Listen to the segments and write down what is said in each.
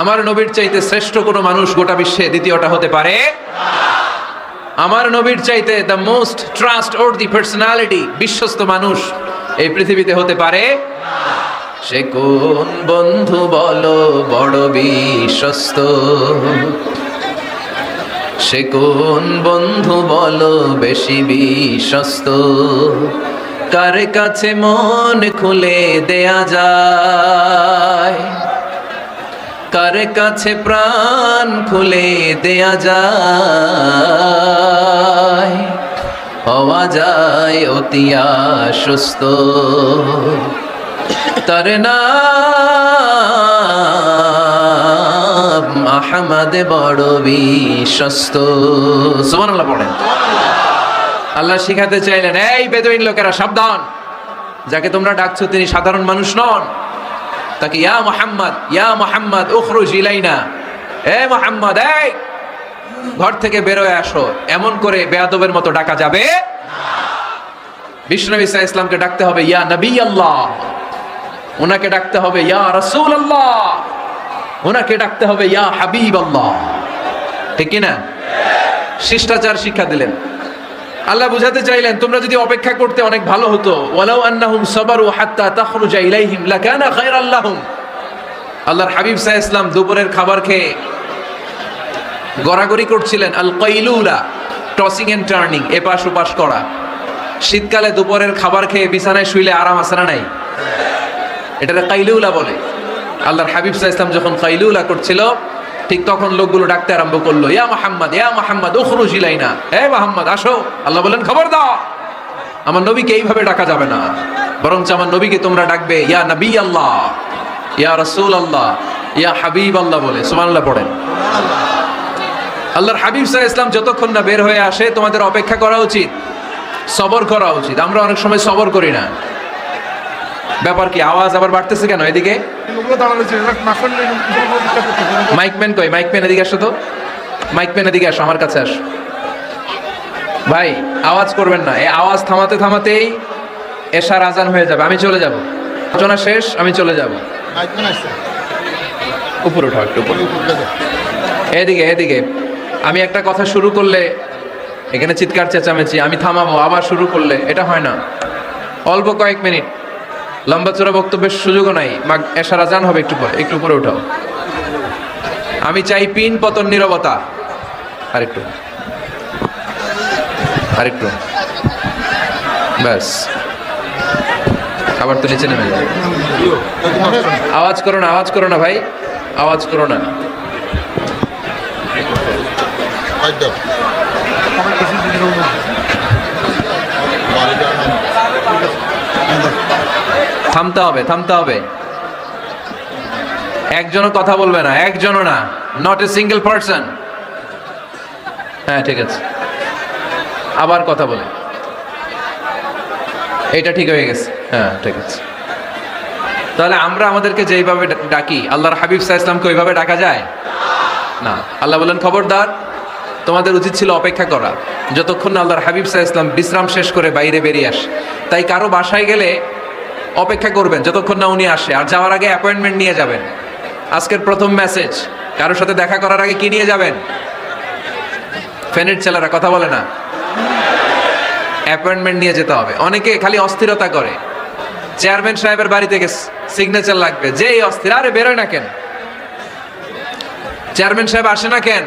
আমার নবীর চাইতে শ্রেষ্ঠ কোনো মানুষ গোটা বিশ্বে দ্বিতীয়টা হতে পারে? আমার নবীর চাইতে the most trust or the personality, বিশ্বস্ত মানুষ এই পৃথিবীতে হতে পারে? সে কোন বন্ধু বলো বড় বিশ্বস্ত, সে কোন বন্ধু বলো বেশি বিশ্বস্ত, কার কাছে মন খুলে দেয়া যায়, কার কাছে প্রাণ খুলে দেয়া যায়, হওয়া যায় অতি আশ্বস্ত, তার নাম আহমদ বড় বিশ্বস্ত। সুবহানাল্লাহ পড়েন। আল্লাহ শিখাতে চাইলেন, এই বেদুইন লোকেরা সাবধান, যাকে তোমরা ডাকছো তিনি সাধারণ মানুষ নন। তাকে ইয়া মুহাম্মদ উখরুজ ইলাইনা, এ মুহাম্মদ, এই ঘর থেকে বের হয়ে আসো, এমন করে বেয়াদবের মতো ডাকা যাবে না। বিষ্ণু ঈসা ইসলামকে ডাকতে হবে ইয়া নবী আল্লাহ, ওনাকে ডাকতে হবে ইয়া রাসূল আল্লাহ, ওনাকে ডাকতে হবে ইয়া হাবিব আল্লাহ। ঠিক কিনা? শিষ্টাচার শিক্ষা দিলেন। আল্লাহ বুঝাতে চাইলেন, তোমরা যদি অপেক্ষা করতে অনেক ভালো হতো। ওয়ালাউ আন্নাহুম সাবারু হাত্তা তাখরুজা ইলাইহিম লাকানা খায়রাল লাহুম। আল্লাহর হাবিব সাল্লাল্লাহু আলাইহি ওয়াসাল্লাম দুপুরের খাবার খেয়ে গড়াগড়ি করছিলেন। আল কাইলুলা, টসিং এন্ড টার্নিং, এপাশ ওপাশ করা। শীতকালে দুপুরের খাবার খেয়ে বিছানায় শুইলে আরাম আছে না নাই? এটাকে কাইলুলা বলে। আল্লাহর হাবিব সাল্লাল্লাহু আলাইহি ওয়াসাল্লাম যখন কাইলুলা করছিল, ঠিক তখন লোকগুলো ডাকতে আরম্ভ করলো, ইয়া মুহাম্মদ উখরুজ ইলাইনা, হে মুহাম্মদ আসো। আল্লাহ বলেন, খবর দাও, আমার নবীকে এইভাবে ডাকা যাবে না, বরঞ্চ আমার নবীকে তোমরা ডাকবে ইয়া নবী আল্লাহ, ইয়া রাসূল আল্লাহ, ইয়া হাবিব আল্লাহ বলে। সুবহানাল্লাহ পড়েন। আল্লাহর হাবিব সাল্লাল্লাহু আলাইহি ওয়াসাল্লাম যতক্ষণ না বের হয়ে আসে তোমাদের অপেক্ষা করা উচিত, সবর করা উচিত। আমরা অনেক সময় সবর করি না। ব্যাপার কি? আওয়াজ আবার বাড়তেছে কেন? এদিকে মাইকম্যান কই? মাইকম্যান এদিকে আসো তো, মাইকম্যান এদিকে আসো, আমার কাছে আসো। ভাই আওয়াজ করবেন না, এই আওয়াজ থামাতে থামাতেই এশার আজান হয়ে যাবে, আমি চলে যাব, আলোচনা শেষ, আমি চলে যাব। উপরে উঠাও একটু, এদিকে এদিকে। আমি একটা কথা শুরু করলে এখানে চিৎকার চেঁচামেচি, আমি থামাবো, আবার শুরু করলে এটা হয় না। অল্প কয়েক মিনিট, লম্বা চোরা বক্তব্যের সুযোগও নাই। এশার আজান হবে একটু পরে, একটু উপরে উঠাও। আমি চাই পিন পতন নীরবতা। আরেকটু আরেকটু, ব্যাস। আবার তো নিচে নেমে যায়। আওয়াজ করো না, আওয়াজ করো না ভাই, আওয়াজ করো না। থামতে হবে, থামতে হবে। একজনও কথা বলবে না, একজনও না, নট এ সিঙ্গেল পারসন। হ্যাঁ ঠিক আছে, আবার কথা বলে, এটা ঠিক হয়ে গেছে। হ্যাঁ ঠিক আছে। তাহলে আমরা আমাদেরকে যেইভাবে ডাকি, আল্লাহর হাবিব সাল্লাল্লাহু আলাইহি ওয়াসাল্লামকে ওইভাবে ডাকা যায় না। আল্লাহ বলেন, খবরদার, তোমাদের উচিত ছিল অপেক্ষা করা যতক্ষণ না আল্লাহর হাবিব সাল্লাল্লাহু আলাইহি ওয়াসাল্লাম বিশ্রাম শেষ করে বাইরে বেরিয়ে আসে। তাই কারো বাসায় গেলে অপেক্ষা করবেন যতক্ষণ না উনি আসে, আর যাওয়ার আগে অ্যাপয়েন্টমেন্ট নিয়ে যাবেন। আজকের প্রথম মেসেজ, কারোর সাথে দেখা করার আগে কি নিয়ে যাবেন? ফ্যানের ছেলেরা কথা বলে না, অ্যাপয়েন্টমেন্ট নিয়ে যেতে হবে। অনেকে খালি অস্থিরতা করে, চেয়ারম্যান সাহেবের বাড়িতে গেছে, সিগনেচার লাগবে, যেই অস্থির, আরে বেরোয় না কেন? চেয়ারম্যান সাহেব আসে না কেন?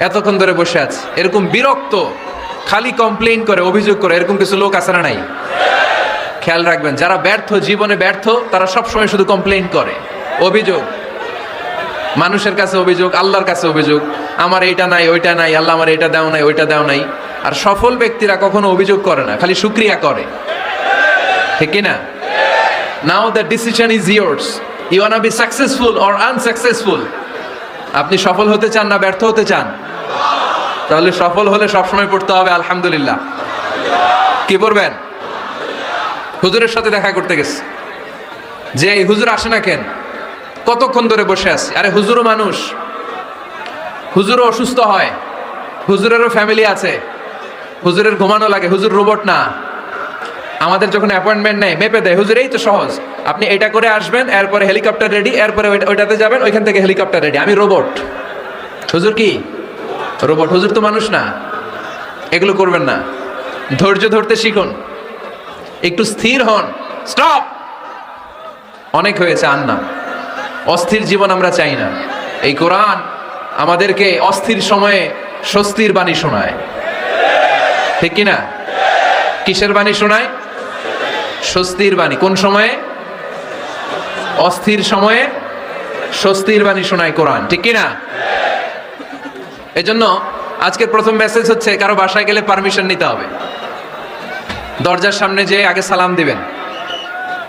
এতক্ষণ ধরে বসে আছে। এরকম বিরক্ত, খালি কমপ্লেইন করে, অভিযোগ করে, এরকম কিছু লোক আছে না নাই? খেয়াল রাখবেন, যারা ব্যর্থ, জীবনে ব্যর্থ, তারা সবসময় শুধু কমপ্লেইন করে, অভিযোগ। মানুষের কাছে অভিযোগ, আল্লাহর কাছে অভিযোগ, আমার এইটা নাই, ওইটা নাই, আল্লাহ আমার এইটা দাও নাই, ওইটা দাও নাই। আর সফল ব্যক্তিরা কখনো অভিযোগ করে না, খালি শুকরিয়া করে। ঠিক কিনা? Now the decision is yours, you want to be successful or unsuccessful. আপনি সফল হতে চান না ব্যর্থ হতে চান? তাহলে সফল হলে সবসময় পড়তে হবে আলহামদুলিল্লাহ। কি পড়বেন? হুজুরের সাথে দেখা করতে গেছে, যে এই হুজুর আসে না কেন? কতক্ষণ ধরে বসে আছে। আরে হুজুরও মানুষ, হুজুরও অসুস্থ হয়, হুজুরেরও ফ্যামিলি আছে, হুজুরের ঘুমানো লাগে, হুজুর রোবট না। আমাদের যখন অ্যাপয়েন্টমেন্ট নেয় মেপে দেয়, হুজুর এই তো সহজ, আপনি এটা করে আসবেন, এরপরে হেলিকপ্টার রেডি, এরপরে ওইটাতে যাবেন, ওইখান থেকে হেলিকপ্টার রেডি। আমি রোবট। হুজুর কি রোবট? হুজুর তো মানুষ না। এগুলো করবেন না। ধৈর্য ধরতে শিখুন, একটু স্থির হন। স্টপ, অনেক হয়েছে। আর না, অস্থির জীবন আমরা চাই না। এই কোরআন আমাদেরকে অস্থির সময়ে স্বস্তির বাণী শোনায়, ঠিক কিনা? কিসের বাণী শোনায়? স্বস্তির বাণী। কোন সময়ে? অস্থির সময়ে স্বস্তির বাণী শোনায় কোরআন, ঠিক কিনা? এজন্য আজকের প্রথম মেসেজ হচ্ছে, কারো বাসায় গেলে পারমিশন নিতে হবে। দরজার সামনে যেয়ে আগে সালাম দিবেন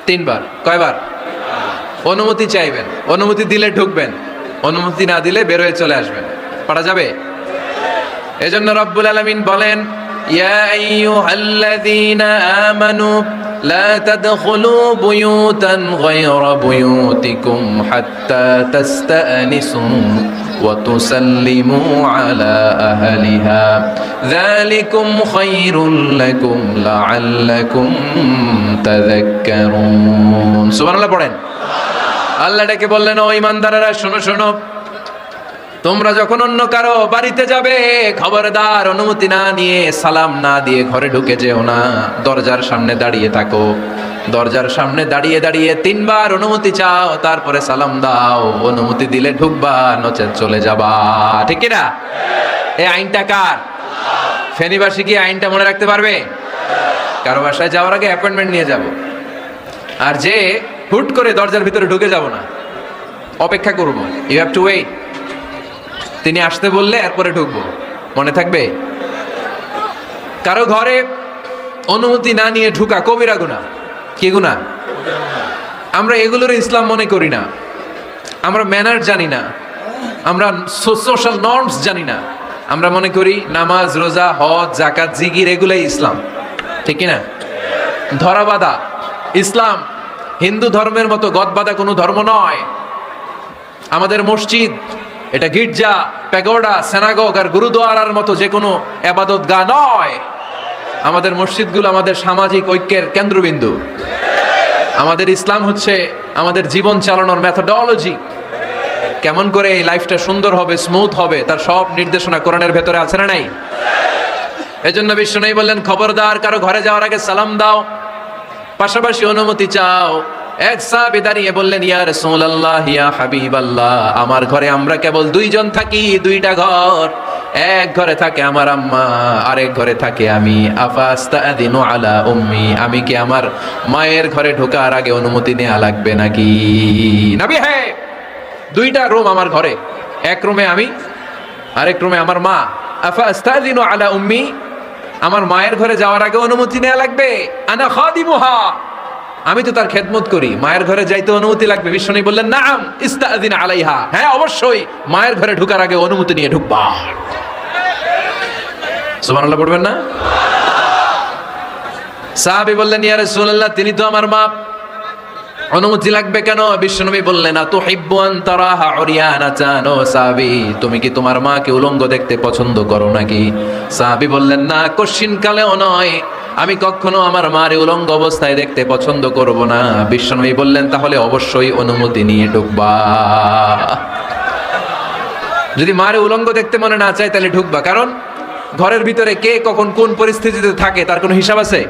3 বার। কয়বার? অনুমতি চাইবেন, অনুমতি দিলে ঢুকবেন, অনুমতি না দিলে বের হয়ে চলে আসবেন। পারা যাবে? এজন্য রব্বুল আলামিন বলেন, ইয়া আইয়ুহাল্লাযীনা আমানু লা তাদখুলু বুয়ুতান গায়রা বুয়ুতিকুম হাত্তা তাস্তানিসু ওয়া তুসাল্লিমু আলা আহলিহা যালিকুম খায়রুল লাকুম লাআল্লাকুম তাযাক্কারুন। সুবহানাল্লাহ পড়েন। আল্লাহ ডেকে বললেন, ও ঈমানদারেরা শোনো শোনো, তোমরা যখন অন্য কারো বাড়িতে যাবে, খবরদার অনুমতি না নিয়ে, সালাম না দিয়ে ঘরে ঢুকে যেও না। দরজার সামনে দাঁড়িয়ে থাকো। দরজার সামনে দাঁড়িয়ে দাঁড়িয়ে 3 বার অনুমতি চাও, তারপরে সালাম দাও। অনুমতি দিলে ঢুকবা, নচেত চলে যাবা, ঠিক কিনা? এই আইনটা কার? ফেনীবাসী কি আইনটা মনে রাখতে পারবে? কারো বাসায় যাওয়ার আগে অ্যাপয়েন্টমেন্ট নিয়ে যাব, আর যে হুট করে দরজার ভিতরে ঢুকে যাব না, অপেক্ষা করব। You have to wait. তিনি আসতে বললে এরপরে ঢুকবো, মনে থাকবে? কারো ঘরে অনুমতি না নিয়ে ঢুকা কবিরা গুনাহ। কি গুনাহ? আমরা এগুলোর ইসলাম মনে করি না। আমরা ম্যানার জানি না, আমরা সোশ্যাল নর্মস জানি না। আমরা মনে করি নামাজ, রোজা, হজ, যাকাত, জিকির এগুলাই ইসলাম, ঠিক কিনা? ধরাবাঁধা ইসলাম হিন্দু ধর্মের মতো গদবাঁধা কোনো ধর্ম নয়। আমাদের মসজিদ এটা গির্জা, প্যাগোডা, সিনাগগ আর গুরুদুয়ারার মতো যে কোনো ইবাদতগাহ নয়। আমাদের মসজিদগুলো আমাদের সামাজিক ঐক্যের কেন্দ্রবিন্দু। আমাদের ইসলাম হচ্ছে আমাদের জীবন চালানোর মেথোডোলজি। কেমন করে এই লাইফটা সুন্দর হবে, স্মুথ হবে, তার সব নির্দেশনা কোরআনের ভেতরে আছে না নাই? এজন্য বিশ্বনবী বললেন, খবরদার কারো ঘরে যাওয়ার আগে সালাম দাও, পাশাপাশি অনুমতি চাও। এক সাহাবী দাঁড়িয়ে বললেন, ইয়া রাসূলুল্লাহ, ইয়া হাবিবাল্লাহ, আমার ঘরে আমরা কেবল 2 জন থাকি, 2টা ঘর। এক ঘরে থাকে আমার আম্মা, আরেক ঘরে থাকে আমি। আফাস্তাদিনু আলা উম্মি, আমি কি আমার মায়ের ঘরে ঢোকার আগে অনুমতি নেওয়া লাগবে নাকি? নবী, হ্যাঁ, 2টা রুম আমার ঘরে, এক রুমে আমি, আরেক রুমে আমার মা। আফাস্তাদিনু আলা উম্মি, আমার মায়ের ঘরে যাওয়ার আগে অনুমতি নেওয়া লাগবে। আনা খাদিমুহা, আমি তো তার খেদমত করি, মায়ের ঘরে যাইতে অনুমতি লাগবে। বিশ্বনবী বললেন, নাআম ইস্তাযিন আলাইহা, হ্যাঁ অবশ্যই মায়ের ঘরে ঢোকার আগে অনুমতি নিয়ে ঢুকবা। সুবহানাল্লাহ পড়বেন না? সাহাবী বললেন, ইয়া রাসূলুল্লাহ, তিনি তো আমার মা, অনুমতি লাগবে কেন? বিশ্বনবী বললেন, আতুহিব্বু আন তারাহা উরিয়ানাতান, ও সাহাবী, তুমি কি তোমার মাকে উলঙ্গ দেখতে পছন্দ করো নাকি? সাহাবী বললেন, না, কশিন কালেও নয়, আমি কখনো আমার মারে উলঙ্গ অবস্থায় দেখতে পছন্দ করব না। বিশ্বনবী বললেন, তাহলে অবশ্যই অনুমতি নিয়ে ঢুকবা। যদি মারে উলঙ্গ দেখতে মনে না চায় তাহলে ঢুকবা, কারণ ঘরের ভিতরে কে কখন কোন পরিস্থিতিতে থাকে তার কোনো হিসাব আছে?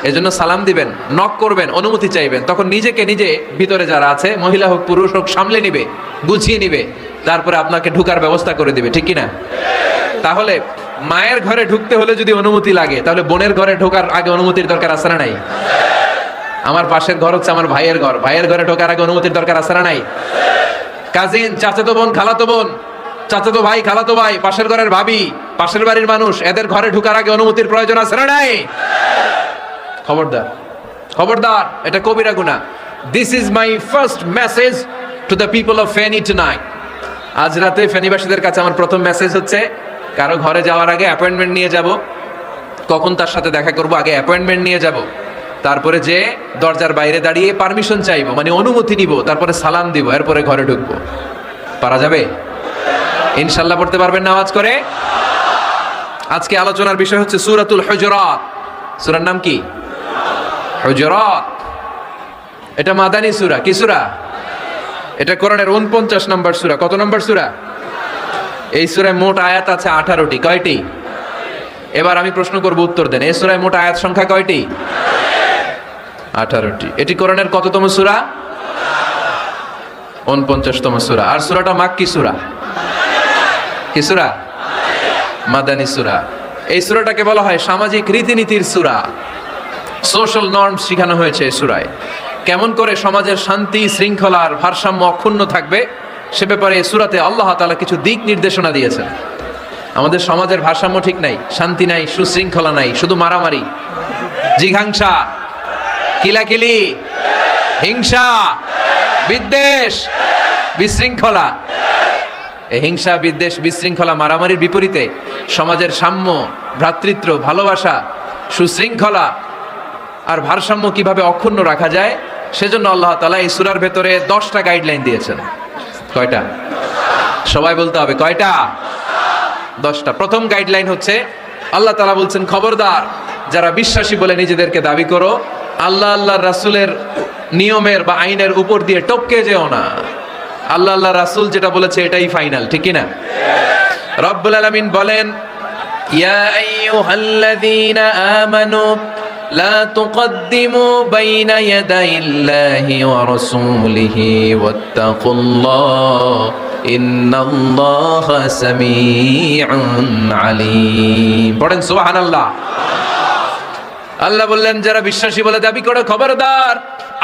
এজন্য সালাম দিবেন, নক করবেন, অনুমতি চাইবেন, তখন নিজেকে নিজে ভিতরে যারা আছে, মহিলা হোক পুরুষ হোক, সামলে নিবে, গুছিয়ে নিবে, তারপরে আপনাকে ঢুকার ব্যবস্থা করে দিবে, ঠিক কিনা? তাহলে মায়ের ঘরে ঢুকতে হলে যদি অনুমতি লাগে, তাহলে বোনের ঘরে ঢোকার আগে অনুমতির দরকার আছে না নাই? আমার পাশের ঘর হচ্ছে আমার ভাইয়ের ঘর, ভাইয়ের ঘরে ঢোকার আগে অনুমতির দরকার আছে না নাই? কাজিন, চাচাতো বোন, খালাতো বোন, চাচাতো ভাই, খালাতো ভাই, পাশের ঘরের ভাবি, পাশের বাড়ির মানুষ, এদের ঘরে ঢোকার আগে অনুমতির প্রয়োজন আছে না নাই? খবরদার, খবরদার, এটা কবিরা গুনাহ। This is my first message to the people of Feni tonight. আজ রাতে ফেনীবাসীদের কাছে আমার প্রথম মেসেজ হচ্ছে, কারো ঘরে যাওয়ার আগে অ্যাপয়েন্টমেন্ট নিয়ে যাব। কখন তার সাথে দেখা করব, আগে অ্যাপয়েন্টমেন্ট নিয়ে যাব, তারপরে যে দরজার বাইরে দাঁড়িয়ে পারমিশন চাইবো, মানে অনুমতি নিব, তারপরে সালাম দিব, এরপরে ঘরে ঢুকবো। পারা যাবে? ইনশাআল্লাহ পড়তে পারবেন না আওয়াজ করে? আজকে আলোচনার বিষয় হচ্ছে সূরাতুল হুজুরাত। সূরার নাম কি? হুজুরাত। এটা মাদানী সূরা। কি সূরা? এটা কোরআনের 49 নম্বর সূরা। কত নম্বর সূরা? এই সূরায় মোট আয়াত আছে 18টি। কয়টি? এবার আমি প্রশ্ন করব, উত্তর দেন। এই সূরায় মোট আয়াত সংখ্যা কয়টি? 18টি। এটি কোরআনের কততম সূরা? 49তম সূরা। আর সূরাটা মাক্কি সূরা। কি সূরা? মাদানী সূরা। এই সূরাটাকে বলা হয় সামাজিক রীতিনীতির সূরা। সোশ্যাল নর্মস শেখানো হয়েছে এই সূরায়। কেমন করে সমাজের শান্তি শৃঙ্খলার ভারসাম্য অক্ষুণ্ণ থাকবে সে ব্যাপারে এই সূরাতে আল্লাহ তাআলা কিছু দিক নির্দেশনা দিয়েছেন। আমাদের সমাজের ভারসাম্য ঠিক নাই, শান্তি নাই, সুশৃঙ্খলা নাই, শুধু মারামারি, জিঘাংসা, কিলাকিলি, হিংসা, বিদ্বেষ, বিশৃঙ্খলা। এই হিংসা, বিদ্বেষ, বিশৃঙ্খলা, মারামারির বিপরীতে সমাজের সাম্য, ভ্রাতৃত্ব, ভালোবাসা, সুশৃঙ্খলা আর ভারসাম্য কিভাবে অক্ষুণ্ণ রাখা যায় সেজন্য আল্লাহ তাআলা এই সূরার ভেতরে 10টা গাইডলাইন দিয়েছেন। কয়টা? সবাই বলতে হবে কয়টা? 10টা। প্রথম গাইডলাইন হচ্ছে আল্লাহ তাআলা বলছেন, খবরদার যারা বিশ্বাসী বলে নিজেদেরকে দাবি করো, আল্লাহ আল্লাহর রাসূলের নিয়মের বা আইনের উপর দিয়ে টপকে যেও না। আল্লাহ আল্লাহ রাসূল যেটা বলেছে এটাই ফাইনাল, ঠিক কি না? রব্বুল আলামিন বলেন, ইয়া আইয়ুহাল্লাযীনা আমানু লা তুকদ্দিমু বাইনা ইয়াদাইল্লাহি ওয়া রাসূলিহি ওয়াত্তাকুল্লাহ ইন্নাল্লাহা সামিউন আলীম। পড়েন সুবহানাল্লাহ। আল্লাহ বললেন, যারা বিশ্বাসী বলে দাবি করে, খবরদার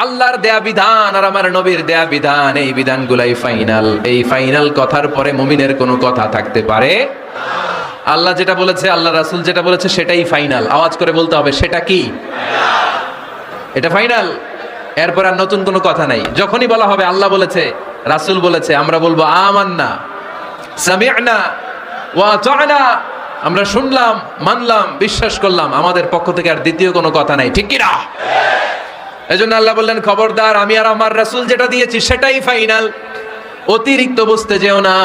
আল্লাহর দেয়া বিধান আর আমার নবীর দেয়া বিধান, এই বিধানগুলাই ফাইনাল। এই ফাইনাল কথার পরে মুমিনের কোনো কথা থাকতে পারে? আল্লাহ যেটা বলেছে, আল্লাহ রাসূল যেটা বলেছে সেটাই ফাইনাল। আওয়াজ করে বলতে হবে, সেটা কি? এটা ফাইনাল। এরপর আর নতুন কোনো কথা নাই। যখনই বলা হবে আল্লাহ বলেছে, রাসূল বলেছে, আমরা বলবো আমান্না, সামি'না ওয়া আতা'না। আমরা শুনলাম, মানলাম, বিশ্বাস করলাম। আমাদের পক্ষ থেকে আর দ্বিতীয় কোনো কথা নাই, ঠিক কি না? এজন্য আল্লাহ বললেন, খবরদার আমি আর আমার রাসূল যেটা দিয়েছি সেটাই ফাইনাল। অতিরিক্ত বুঝতে যেও না,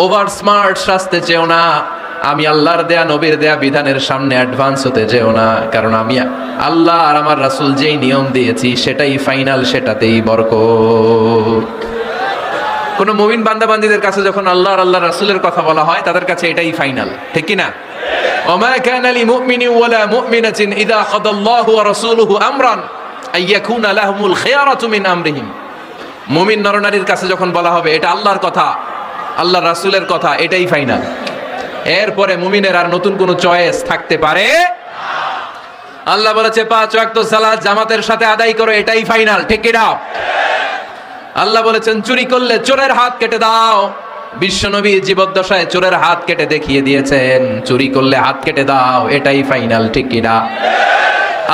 ওভার স্মার্ট সাজতে যেও না। আমি আল্লাহর দেয়া নবীর দেয়া বিধানের সামনে অ্যাডভান্স হতে যেও না, কারণ আমি আল্লাহ আর আমার রাসূল যেই নিয়ম দিয়েছি সেটাই ফাইনাল, সেটাতেই বরকত। কোন মুমিন বান্দাবান্দীদের কাছে যখন আল্লাহ আর আল্লাহ রাসূলের কথা বলা হয় তাদের কাছে এটাই ফাইনাল, ঠিক কি না? ওমা কানা লিমুমিনিন ওয়ালা মুমিনাতিন ইযা কাদাল্লাহু ওয়া রাসূলুহু আমরান আইয়াকুনা লাহুমুল খিয়ারাতু মিন আমরিহিম। মুমিন নরনারীর কাছে যখন বলা হবে এটা আল্লাহর কথা, আল্লাহ রাসূলের কথা, এটাই ফাইনাল। এরপরে মুমিনের আর নতুন কোনো চয়েস থাকতে পারে? আল্লাহ বলেছে 5 ওয়াক্ত সালাত জামাতের সাথে আদায় করো, এটাই ফাইনাল, ঠিক কি না? আল্লাহ বলেছেন, চুরি করলে চোরের হাত কেটে দাও। বিশ্বনবী জীবদ্দশায় চোরের হাত কেটে দেখিয়ে দিয়েছেন, চুরি করলে হাত কেটে দাও, এটাই ফাইনাল, ঠিক কি না?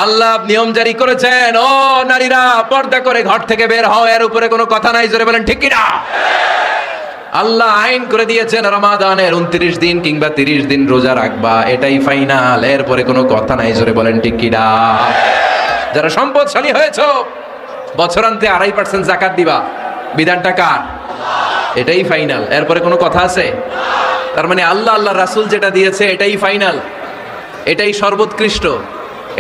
আল্লাহ নিয়ম জারি করেছেন, ও নারীরা পর্দা করে ঘর থেকে বের হও, এর উপরে কোনো কথা নাই, জোরে বলেন ঠিক কি না? আল্লাহ আইন করে দিয়েছেন রমাদানের 29 দিন কিংবা 30 দিন রোজা রাখবা, এটাই ফাইনাল, এরপরে কোনো কথা নাই, জোরে বলেন ঠিক কি না? যারা সম্পদশালী হয়েছো, বছরান্তে 2.5% যাকাত দিবা, বিধানটা কার? এটাই ফাইনাল, এরপরে কোনো কথা আছে? তার মানে আল্লাহ আল্লাহ রাসূল যেটা দিয়েছে এটাই ফাইনাল, এটাই সর্বোৎকৃষ্ট।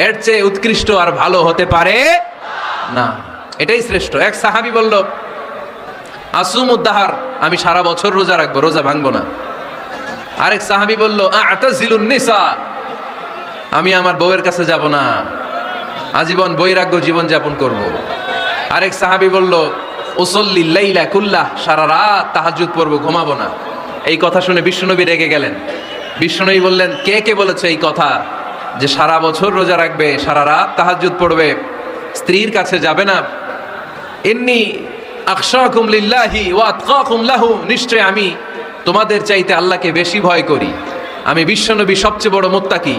এর চেয়ে উৎকৃষ্ট আর ভালো হতে পারে না, এটাই শ্রেষ্ঠ। এক সাহাবী বলল, আসুমুদ্দাহার, আমি সারা বছর রোজা রাখবো, রোজা ভাঙবো না। আরেক সাহাবী বলল, আ'তাজিলুন নিসা, আমি আমার বউয়ের কাছে যাব না, আজীবন বৈরাগ্য জীবন যাপন করব। আরেক সাহাবী বলল, উসল্লি লাইলা কুল্লাহ, সারা রাত তাহাজ্জুদ পড়ব, ঘুমাবো না। এই কথা শুনে বিশ্বনবী রেগে গেলেন। বিশ্বনবী বললেন, কে কে বলেছে এই কথা যে সারা বছর রোজা রাখবে, সারা রাত তাহাজ্জুদ পড়বে, স্ত্রীর কাছে যাবে না? ইন্নী আখশাকুম লিল্লাহি ওয়া আতকাকুম লাহু, নিশ্চয় আমি তোমাদের চাইতে আল্লাহকে বেশি ভয় করি। আমি বিশ্বনবী সবচেয়ে বড় মুত্তাকি,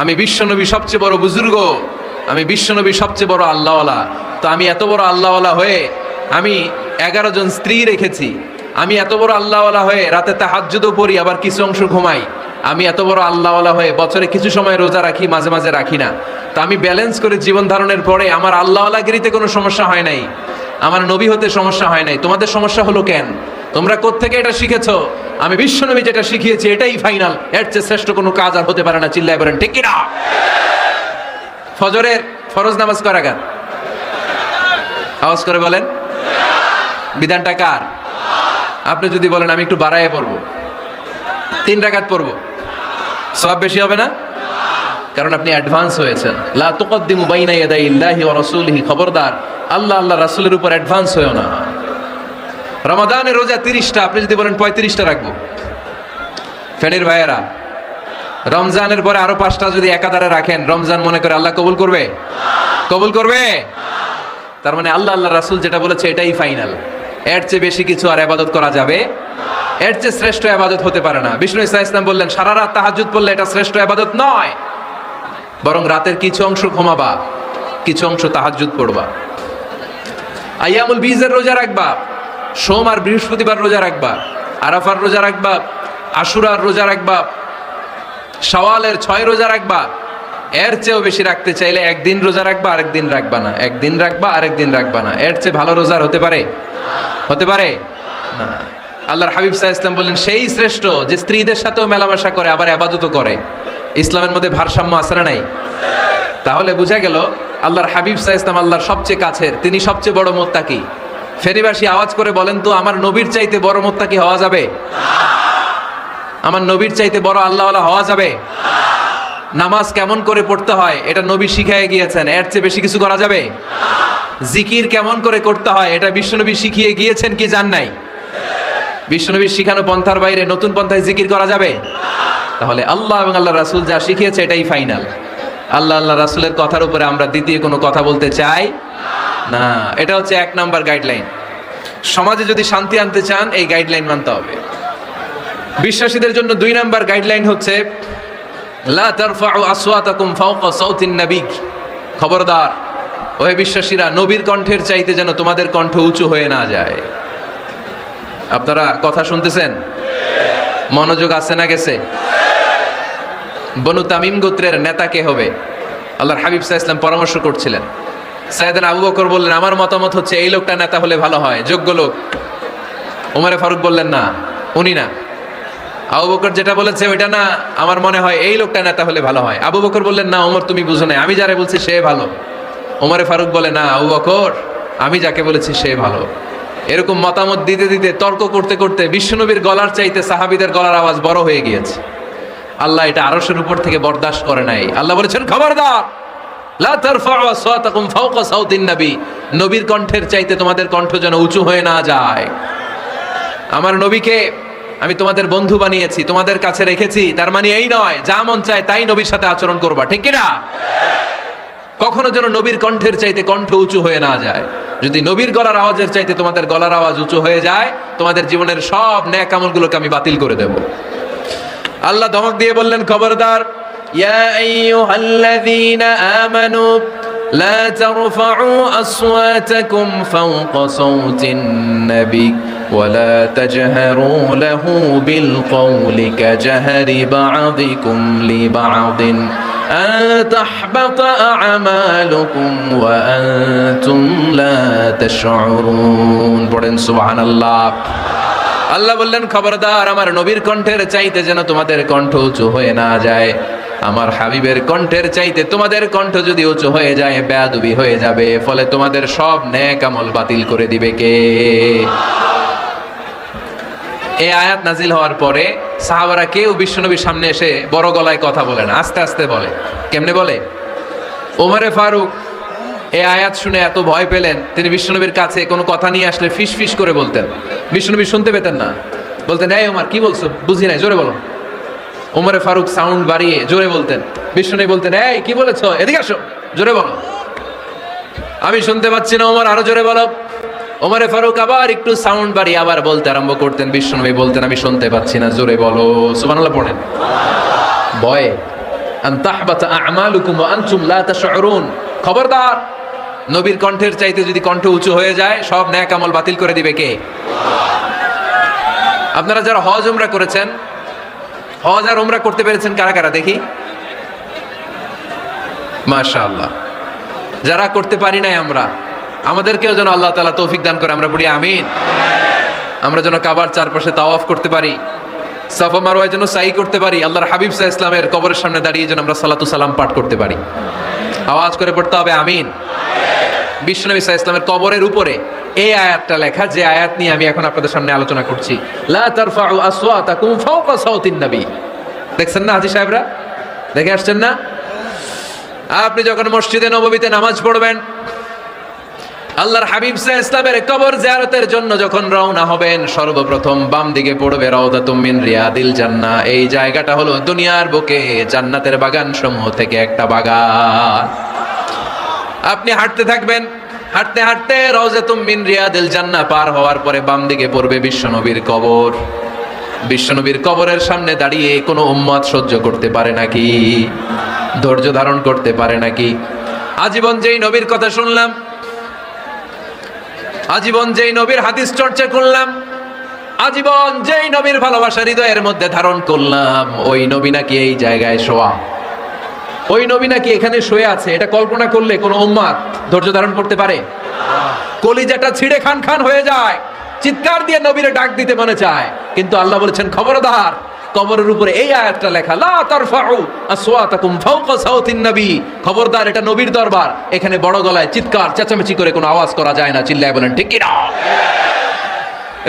আমি বিশ্বনবী সবচেয়ে বড় বুজুর্গ, আমি বিশ্বনবী সবচেয়ে বড় আল্লাহওয়ালা। তো আমি এত বড় আল্লাহওয়ালা হয়ে আমি 11 জন স্ত্রী রেখেছি, আমি এত বড় আল্লাহওয়ালা হয়ে রাতে তাহাজ্জুদও পড়ি, আবার কিছু অংশ ঘুমাই, আমি এত বড় আল্লাহওয়ালা হয়ে বছরে কিছু সময় রোজা রাখি, মাঝে মাঝে রাখি না। তো আমি ব্যালেন্স করে জীবন ধারণের পরে আমার আল্লাহওয়ালাগিরিতে কোনো সমস্যা হয় নাই, আমার নবী হতে সমস্যা হয় নাই। তোমাদের সমস্যা হলো কেন? তোমরা কোত্থেকে এটা শিখেছো? আমি বিশ্বনবী যেটা শিখিয়েছি এটাই ফাইনাল, এর চেয়ে শ্রেষ্ঠ কোনো কাজ আর হতে পারে না। চিল্লায় বলেন ঠিক কি না? ফজরের ফরজ নামাজ কয় রাকাত? আওয়াজ করে বলেন। বিধানটা কার? আপনি যদি বলেন আমি একটু বাড়ায় পড়বো, 3 রাকাত পড়বো, সওয়াব বেশি হবে না? কারণ আপনি অ্যাডভান্স হয়েছেন। লা তুকদ্দিমু বাইনা ইয়াদাইল্লাহি ওয়া রাসূলিহি, খবরদার আল্লাহ আল্লাহ রাসূলের উপর অ্যাডভান্স হয়েও না। রমাদানের রোজা 30টা, আপনি যদি বলেন 35টা রাখবো, ফেনীর ভাইয়েরা রমজানের পরে আরো 5টা যদি একাধারে রাখেন, রমজান মনে করে আল্লাহ কবুল করবে? কবুল করবে? তার মানে আল্লাহ আল্লাহ রাসূল যেটা বলেছে এটাই ফাইনাল। এর চেয়ে বেশি কিছু আর ইবাদত করা যাবে, এর চেয়ে শ্রেষ্ঠ ইবাদত হতে পারে না। বিষ্ণু ইসা ইসলাম বললেন সারা রাত তাহাজ্জুদ পড়লে এটা শ্রেষ্ঠ ইবাদত নয়, বরং রাতের কিছু অংশ ঘুমাবা, কিছু অংশ তাহাজ্জুদ পড়বা। আইয়ামুল বীজের রোজা রাখবা, সোম আর বৃহস্পতিবার রোজা রাখবা, আরাফার রোজা রাখবা, আশুরার রোজা রাখবা, শাওয়ালের 6 রোজা রাখবা। এর চেয়েও বেশি রাখতে চাইলে একদিন রোজা রাখবা, আরেকদিন রাখবা না, একদিন রাখবা আরেকদিন রাখবা না। এর চেয়ে ভালো রোজার হতে পারে? হতে পারে না। আল্লাহর হাবিব সাল্লাল্লাহু আলাইহি ওয়াসাল্লাম বললেন সেই শ্রেষ্ঠ যে স্ত্রীদের সাথেও মেলামেশা করে আবার ইবাদতও করে। ইসলামের মধ্যে ভারসাম্য আছে না নাই? তাহলে বোঝা গেল আল্লাহর হাবিব সাল্লাল্লাহু আলাইহি ওয়াসাল্লাম আল্লাহর সবচেয়ে কাছের, তিনি সবচেয়ে বড় মুত্তাকি। ফেনীবাসী আওয়াজ করে বলেন তো, আমার নবীর চাইতে বড় মুত্তাকি হওয়া যাবে? আমার নবীর চাইতে বড় আল্লাহওয়ালা হওয়া যাবে? নামাজ কেমন করে পড়তে হয় এটা নবী শিখিয়ে গিয়েছেন, এর চেয়ে বেশি কিছু করা যাবে? জিকির কেমন করে করতে হয় এটা বিশ্বনবী শিখিয়ে গিয়েছেন কি জান নাই? বিশ্বনবীর শিখানো পন্থার বাইরে নতুন পন্থায় জিকির করা যাবে? তাহলে আল্লাহ এবং আল্লাহ রাসূল যা শিখিয়েছে এটাই ফাইনাল। আল্লাহ আল্লাহ রাসূলের কথার উপরে আমরা দ্বিতীয় কোনো কথা বলতে চাই না। এটা হচ্ছে 1 নাম্বার গাইডলাইন। সমাজে যদি শান্তি আনতে চান এই গাইডলাইন মানতে হবে। বিশ্বাসীদের জন্য 2 নাম্বার গাইডলাইন হচ্ছে লা তারফাউ আসওয়াতাকুম ফাওকা সাউতিন নবী। খবরদার ওহে বিশ্বাসীরা, নবীর কণ্ঠের চাইতে যেন তোমাদের কণ্ঠ উঁচু হয়ে না যায়। আপনারা কথা শুনতেছেন? মনোযোগ আছে না গেছে? বনু তামিম গোত্রের নেতা কে হবে? আল্লাহর হাবিব সাল্লাল্লাহু আলাইহি ওয়াসাল্লাম পরামর্শ করছিলেন। সাইয়েদনা আবু বকর বললেন আমার মতামত হচ্ছে এই লোকটা নেতা হলে ভালো হয়, যোগ্য লোক। ওমরে ফারুক বললেন না, উনি না। আবু বকর যেটা বলেছে ওইটা না, আমার মনে হয় এই লোকটা নেতা হলে ভালো হয়। আবু বকর বললেন না ওমর তুমি বুঝো না, আমি যারা বলছি সে ভালো। ওমরে ফারুক বলে না আবু বকর, আমি যাকে বলেছি সে ভালো। এরকম মতামত দিতে দিতে তর্ক করতে করতে বিশ্বনবীর গলার চাইতে সাহাবীদের গলার আওয়াজ বড় হয়ে গিয়েছে। আল্লাহ এটা আরশের উপর থেকে বরদাস্ত করে নাই। আল্লাহ বলেছেন খবরদার লা তারফাউ আসওয়াতাকুম ফাওকা সাউতিন নবী, নবীর কণ্ঠের চাইতে তোমাদের কণ্ঠ যেন উঁচু হয়ে না যায়। আমার নবীকে আমি তোমাদের বন্ধু বানিয়েছি, তোমাদের কাছে রেখেছি, তার মানে এই নয় যা মন চায় তাই নবীর সাথে আচরণ করবা, ঠিক কিনা? কখনো যেন নবীর কণ্ঠের চাইতে কণ্ঠ উঁচু হয়ে না যায়। যদি নবীর গলার আওয়াজের চাইতে তোমাদের গলার আওয়াজ উঁচু হয়ে যায়, তোমাদের জীবনের সব নেক আমলগুলোকে আমি বাতিল করে দেব। আল্লাহ ধমক দিয়ে বললেন খবরদার ইয়া আইয়ুহাল্লাযীনা আমানু লা তারফাউ আসওয়াতাকুম ফাওকা সাউতিন নবী ولا تجهروا له بالقول كجهر بعضكم لبعض أن تحبط أعمالكم وأنتم لا تشعرون পড়েন সুবহানাল্লাহ। আল্লাহ বললেন খবরদার আমার নবীর কণ্ঠের চাইতে যেন তোমাদের কণ্ঠ উঁচু হয়ে না যায়। আমার হাবিবের কণ্ঠের চাইতে তোমাদের কণ্ঠ যদি উঁচু হয়ে যায় বেয়াদবি হয়ে যাবে, ফলে তোমাদের সব নেক আমল বাতিল করে দিবে কে? এই আয়াত নাজিল হওয়ার পরে সাহাবারা কেউ বিশ্বনবীর সামনে এসে বড় গলায় কথা বলে না, আস্তে আস্তে বলে। কেমনে বলে? ওমরে ফারুক এই আয়াত শুনে এত ভয় পেলেন, তিনি বিশ্বনবীর কাছে কোনো কথা নিয়ে আসলে ফিস ফিস করে বলতেন। বিশ্বনবী শুনতে পেতেন না, বলতেন এই ওমর কি বলছো, বুঝি নাই, জোরে বলো। ওমরে ফারুক সাউন্ড বাড়িয়ে জোরে বলতেন। বিশ্বনবী বলতেন এই কি বলেছো, এদিকে আসো, জোরে বলো। আমি শুনতে পাচ্ছি না, ওমর আরো জোরে বলো। ওমরে ফারুক আবার একটু সাউন্ড বাড়িয়ে আবার বলতে আরম্ভ করতেন। বিশ্বনবী বলতেন আমি শুনতে পাচ্ছি না, জোরে বলো। সুবহানাল্লাহ পড়েন। ভয়ে আন তাহবাতা আমালুকুম ওয়া আনতুম লা তাশউরুন। খবরদার নবীর কণ্ঠের চাইতে যদি কণ্ঠ উঁচু হয়ে যায় সব নেক আমল বাতিল করে দিবে কে? আপনারা যারা হজ উমরা করেছেন, হজ আর উমরা করতে পেরেছেন কারা কারা দেখি? মাশাআল্লাহ। যারা করতে পারি নাই আমরা, আমাদেরকেও যেন আল্লাহ তাআলা তৌফিক দান করে, আমরা পড়ি আমিন। আমরা যেন কাবার চারপাশে তাওয়াফ করতে পারি, সাফা মারওয়ায় যেন সাই করতে পারি, আল্লাহর হাবিব সাল্লাল্লাহু আলাইহি ওয়াসাল্লামের কবরের সামনে দাঁড়িয়ে যেন আমরা সালাতু সালাম পাঠ করতে পারি। আওয়াজ করে পড়তে হবে আমিন। বিশ্বনবী সাল্লাল্লাহু আলাইহি ওয়াসাল্লামের কবরের উপরে এই আয়াতটা লেখা, যে আয়াত নিয়ে আমি এখন আপনাদের সামনে আলোচনা করছি। লা তারফাউ আসওয়াতাকুম ফাওকা সাওতিন নবী। দেখছেন না হাজী সাহেবরা, দেখে আসছেন না? আপনি যখন মসজিদে নববীতে নামাজ পড়বেন, আল্লাহর হাবিব সাল্লাল্লাহু আলাইহি ওয়াসাল্লামের কবর জিয়ারতের জন্য যখন রওনা হবেন, সর্বপ্রথম বাম দিকে পড়বে রাউদাতুম মিন রিয়াদিল জান্নাহ। এই জায়গাটা হলো দুনিয়ার বুকে জান্নাতের বাগান সমূহ থেকে একটা বাগান। আপনি হাঁটতে থাকবেন, হাঁটতে হাঁটতে রাউদাতুম মিন রিয়াদিল জান্নাহ পার হওয়ার পরে বাম দিকে পড়বে বিশ্বনবীর কবর। বিশ্বনবীর কবরের সামনে দাঁড়িয়ে কোনো উম্মত সহ্য করতে পারে নাকি? ধৈর্য ধারণ করতে পারে নাকি? আজীবন যেই নবীর কথা শুনলাম, আজীবন যেই নবীর হাদিস চর্চা করলাম, আজীবন যেই নবীর ভালোবাসা হৃদয়ের মধ্যে ধারণ করলাম, ওই নবী নাকি এই জায়গায় শোয়া, ওই নবী নাকি এখানে শুয়ে আছে, এটা কল্পনা করলে কোনো উম্মত ধৈর্য ধারণ করতে পারে? কলিজাটা ছিঁড়ে খান খান হয়ে যায়, চিৎকার দিয়ে নবীরে ডাক দিতে মনে চায়। কিন্তু আল্লাহ বলেছেন খবরদার, কবরের উপরে এই আয়াতটা লেখা, লা তারফাউ আসওয়াতাকুম ফাওকা সাওতিন নবী। খবরদার, এটা নবীর দরবার, এখানে বড় গলায় চিৎকার চেঁচামেচি করে কোনো আওয়াজ করা যায় না। চিল্লায় বলেন ঠিক কি না?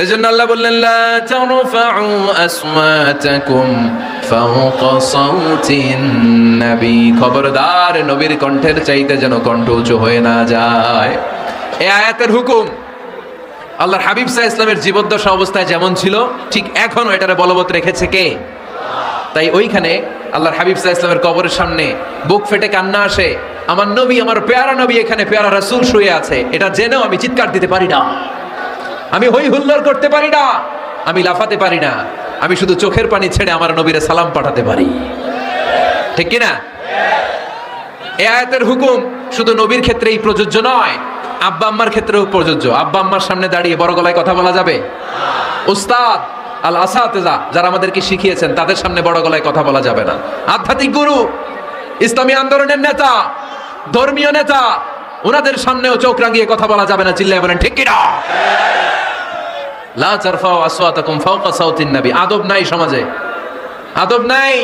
এজন্য আল্লাহ বললেন লা তারফাউ আসওয়াতাকুম ফাওকা সাওতিন নবী। খবরদার, নবীর কণ্ঠের চাইতে যেন কণ্ঠ উঁচু হয়ে না যায়। এই আয়াতের হুকুম আল্লাহর হাবিব সাল্লাল্লাহু আলাইহি ওয়াসাল্লামের জীবদ্দশা অবস্থায় যেমন ছিল, ঠিক এখনো এটারে বলবৎ রেখেছে কে? তাই ওইখানে আল্লাহর হাবিব সাল্লাল্লাহু আলাইহি ওয়াসাল্লামের কবরের সামনে বুক ফেটে কান্না আসে, আমার নবী, আমার পেয়ারা নবী এখানে, পেয়ারা রাসূল শুয়ে আছে, এটা জেনেও আমি চিৎকার দিতে পারি না, আমি হই হুল্লোড় করতে পারি না, আমি লাফাতে পারি না, আমি শুধু চোখের পানি ছেড়ে আমার নবীরে সালাম পাঠাতে পারি। ঠিক কি না? এই আয়াতের হুকুম শুধু নবীর ক্ষেত্রেই প্রযোজ্য নয়, আব্বা আম্মার ক্ষেত্রেও প্রযোজ্য। আব্বা আম্মার সামনে দাঁড়িয়ে বড় গলায় কথা বলা যাবে? উস্তাদ আল আসাতেজা যারা আমাদেরকে শিখিয়েছেন, তাদের সামনে বড় গলায় কথা বলা যাবে না। আধ্যাত্মিক গুরু, ইসলামী আন্দোলনের নেতা, ধর্মীয় নেতা, ওনাদের সামনেও চোখ রাঙিয়ে কথা বলা যাবে না। চিল্লায় বলেন ঠিক কি না? লা তারফাউ আসওয়াতাকুম ফাওকা সাওতিন নবী। আদব নাই সমাজে, আদব নাই,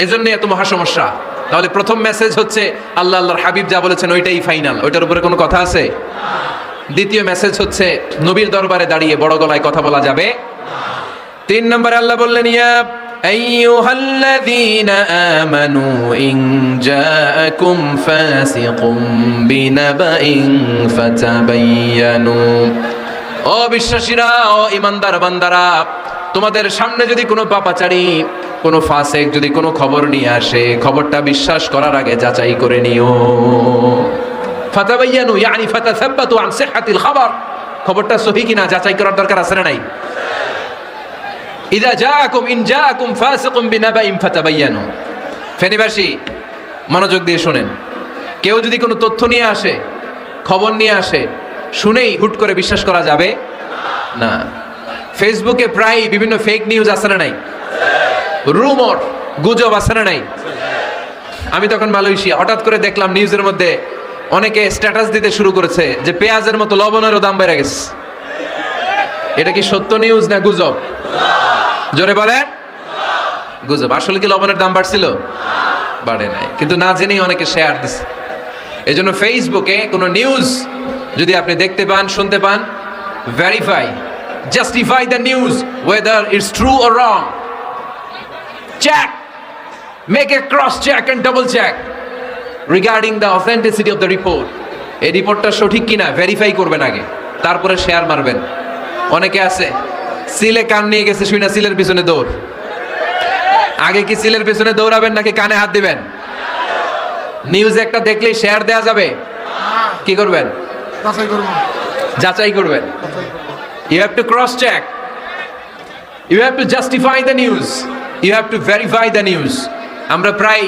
এজন্য এত মহা সমস্যা। তাহলে প্রথম মেসেজ হচ্ছে আল্লাহ আল্লাহর হাবিব যা বলেছেন ওইটাই ফাইনাল, ওইটার উপরে কোনো কথা আছে? দ্বিতীয় মেসেজ হচ্ছে নবীর দরবারে দাঁড়িয়ে বড় গলায় কথা বলা যাবে। 3 নম্বরে আল্লাহ বললেন, ইয়া আইয়ুহাল্লাযীনা আমানু ইন জাআকুম ফাসিকুম বিনাবাইন ফাতাবায়ানু। ও বিশ্বাসীরা, ও ঈমানদার বান্দারা, তোমাদের সামনে যদি কোনো পাপাচারী, কোনো ফাসেক যদি কোনো খবর নিয়ে আসে, খবরটা বিশ্বাস করার আগে যাচাই করে নিও। ফাতাবায়ানু ইয়ানি ফাতাসাব্বাতু আন সিহহাতিল খবর, খবরটা সহিহ কিনা যাচাই করার দরকার আছে না নাই? ইযা জাআকুম ইন জাআকুম ফাসিকুম বিনাবাইন ফাতাবায়ানু। ফেনীবাসী মনোযোগ দিয়ে শুনেন, কেউ যদি কোনো তথ্য নিয়ে আসে, খবর নিয়ে আসে, শুনেই হুট করে বিশ্বাস করা যাবে না। ফেসবুকে প্রায় বিভিন্ন ফেক নিউজ আছে না নাই? রুমর, গুজব আছে না নাই? আমি তখন মালয়েশিয়া, হঠাৎ করে দেখলাম নিউজের মধ্যে অনেকে স্ট্যাটাস দিতে শুরু করেছে যে পেঁয়াজের মতো লবণেরও দাম বেড়ে গেছে। এটা কি সত্য নিউজ না গুজব? জোরে বলেন। গুজব। আসলে কি লবণের দাম বাড়ছিল? বাড়ে নাই, কিন্তু না জেনেই অনেকে শেয়ার দিচ্ছে। এই জন্য ফেসবুকে কোনো নিউজ যদি আপনি দেখতে পান, শুনতে পান, verify, justify the news whether it's true or wrong. Check, make a cross check and double check regarding the authenticity of the report. এই রিপোর্টটা সঠিক কিনা ভেরিফাই করবেন আগে, তারপরে শেয়ার মারবেন। অনেকে আছে সিলে কান নিয়ে গেছে, শুই না সিলের পিছনে দৌড়। আগে কি সিলের পিছনে দৌড়াবেন নাকি কানে হাত দিবেন? নিউজ একটা দেখলেই শেয়ার দেয়া যাবে? কি করবেন? যাচাই করবেন। You have to cross check, you have to justify the news, you have to verify the news. আমরা প্রায়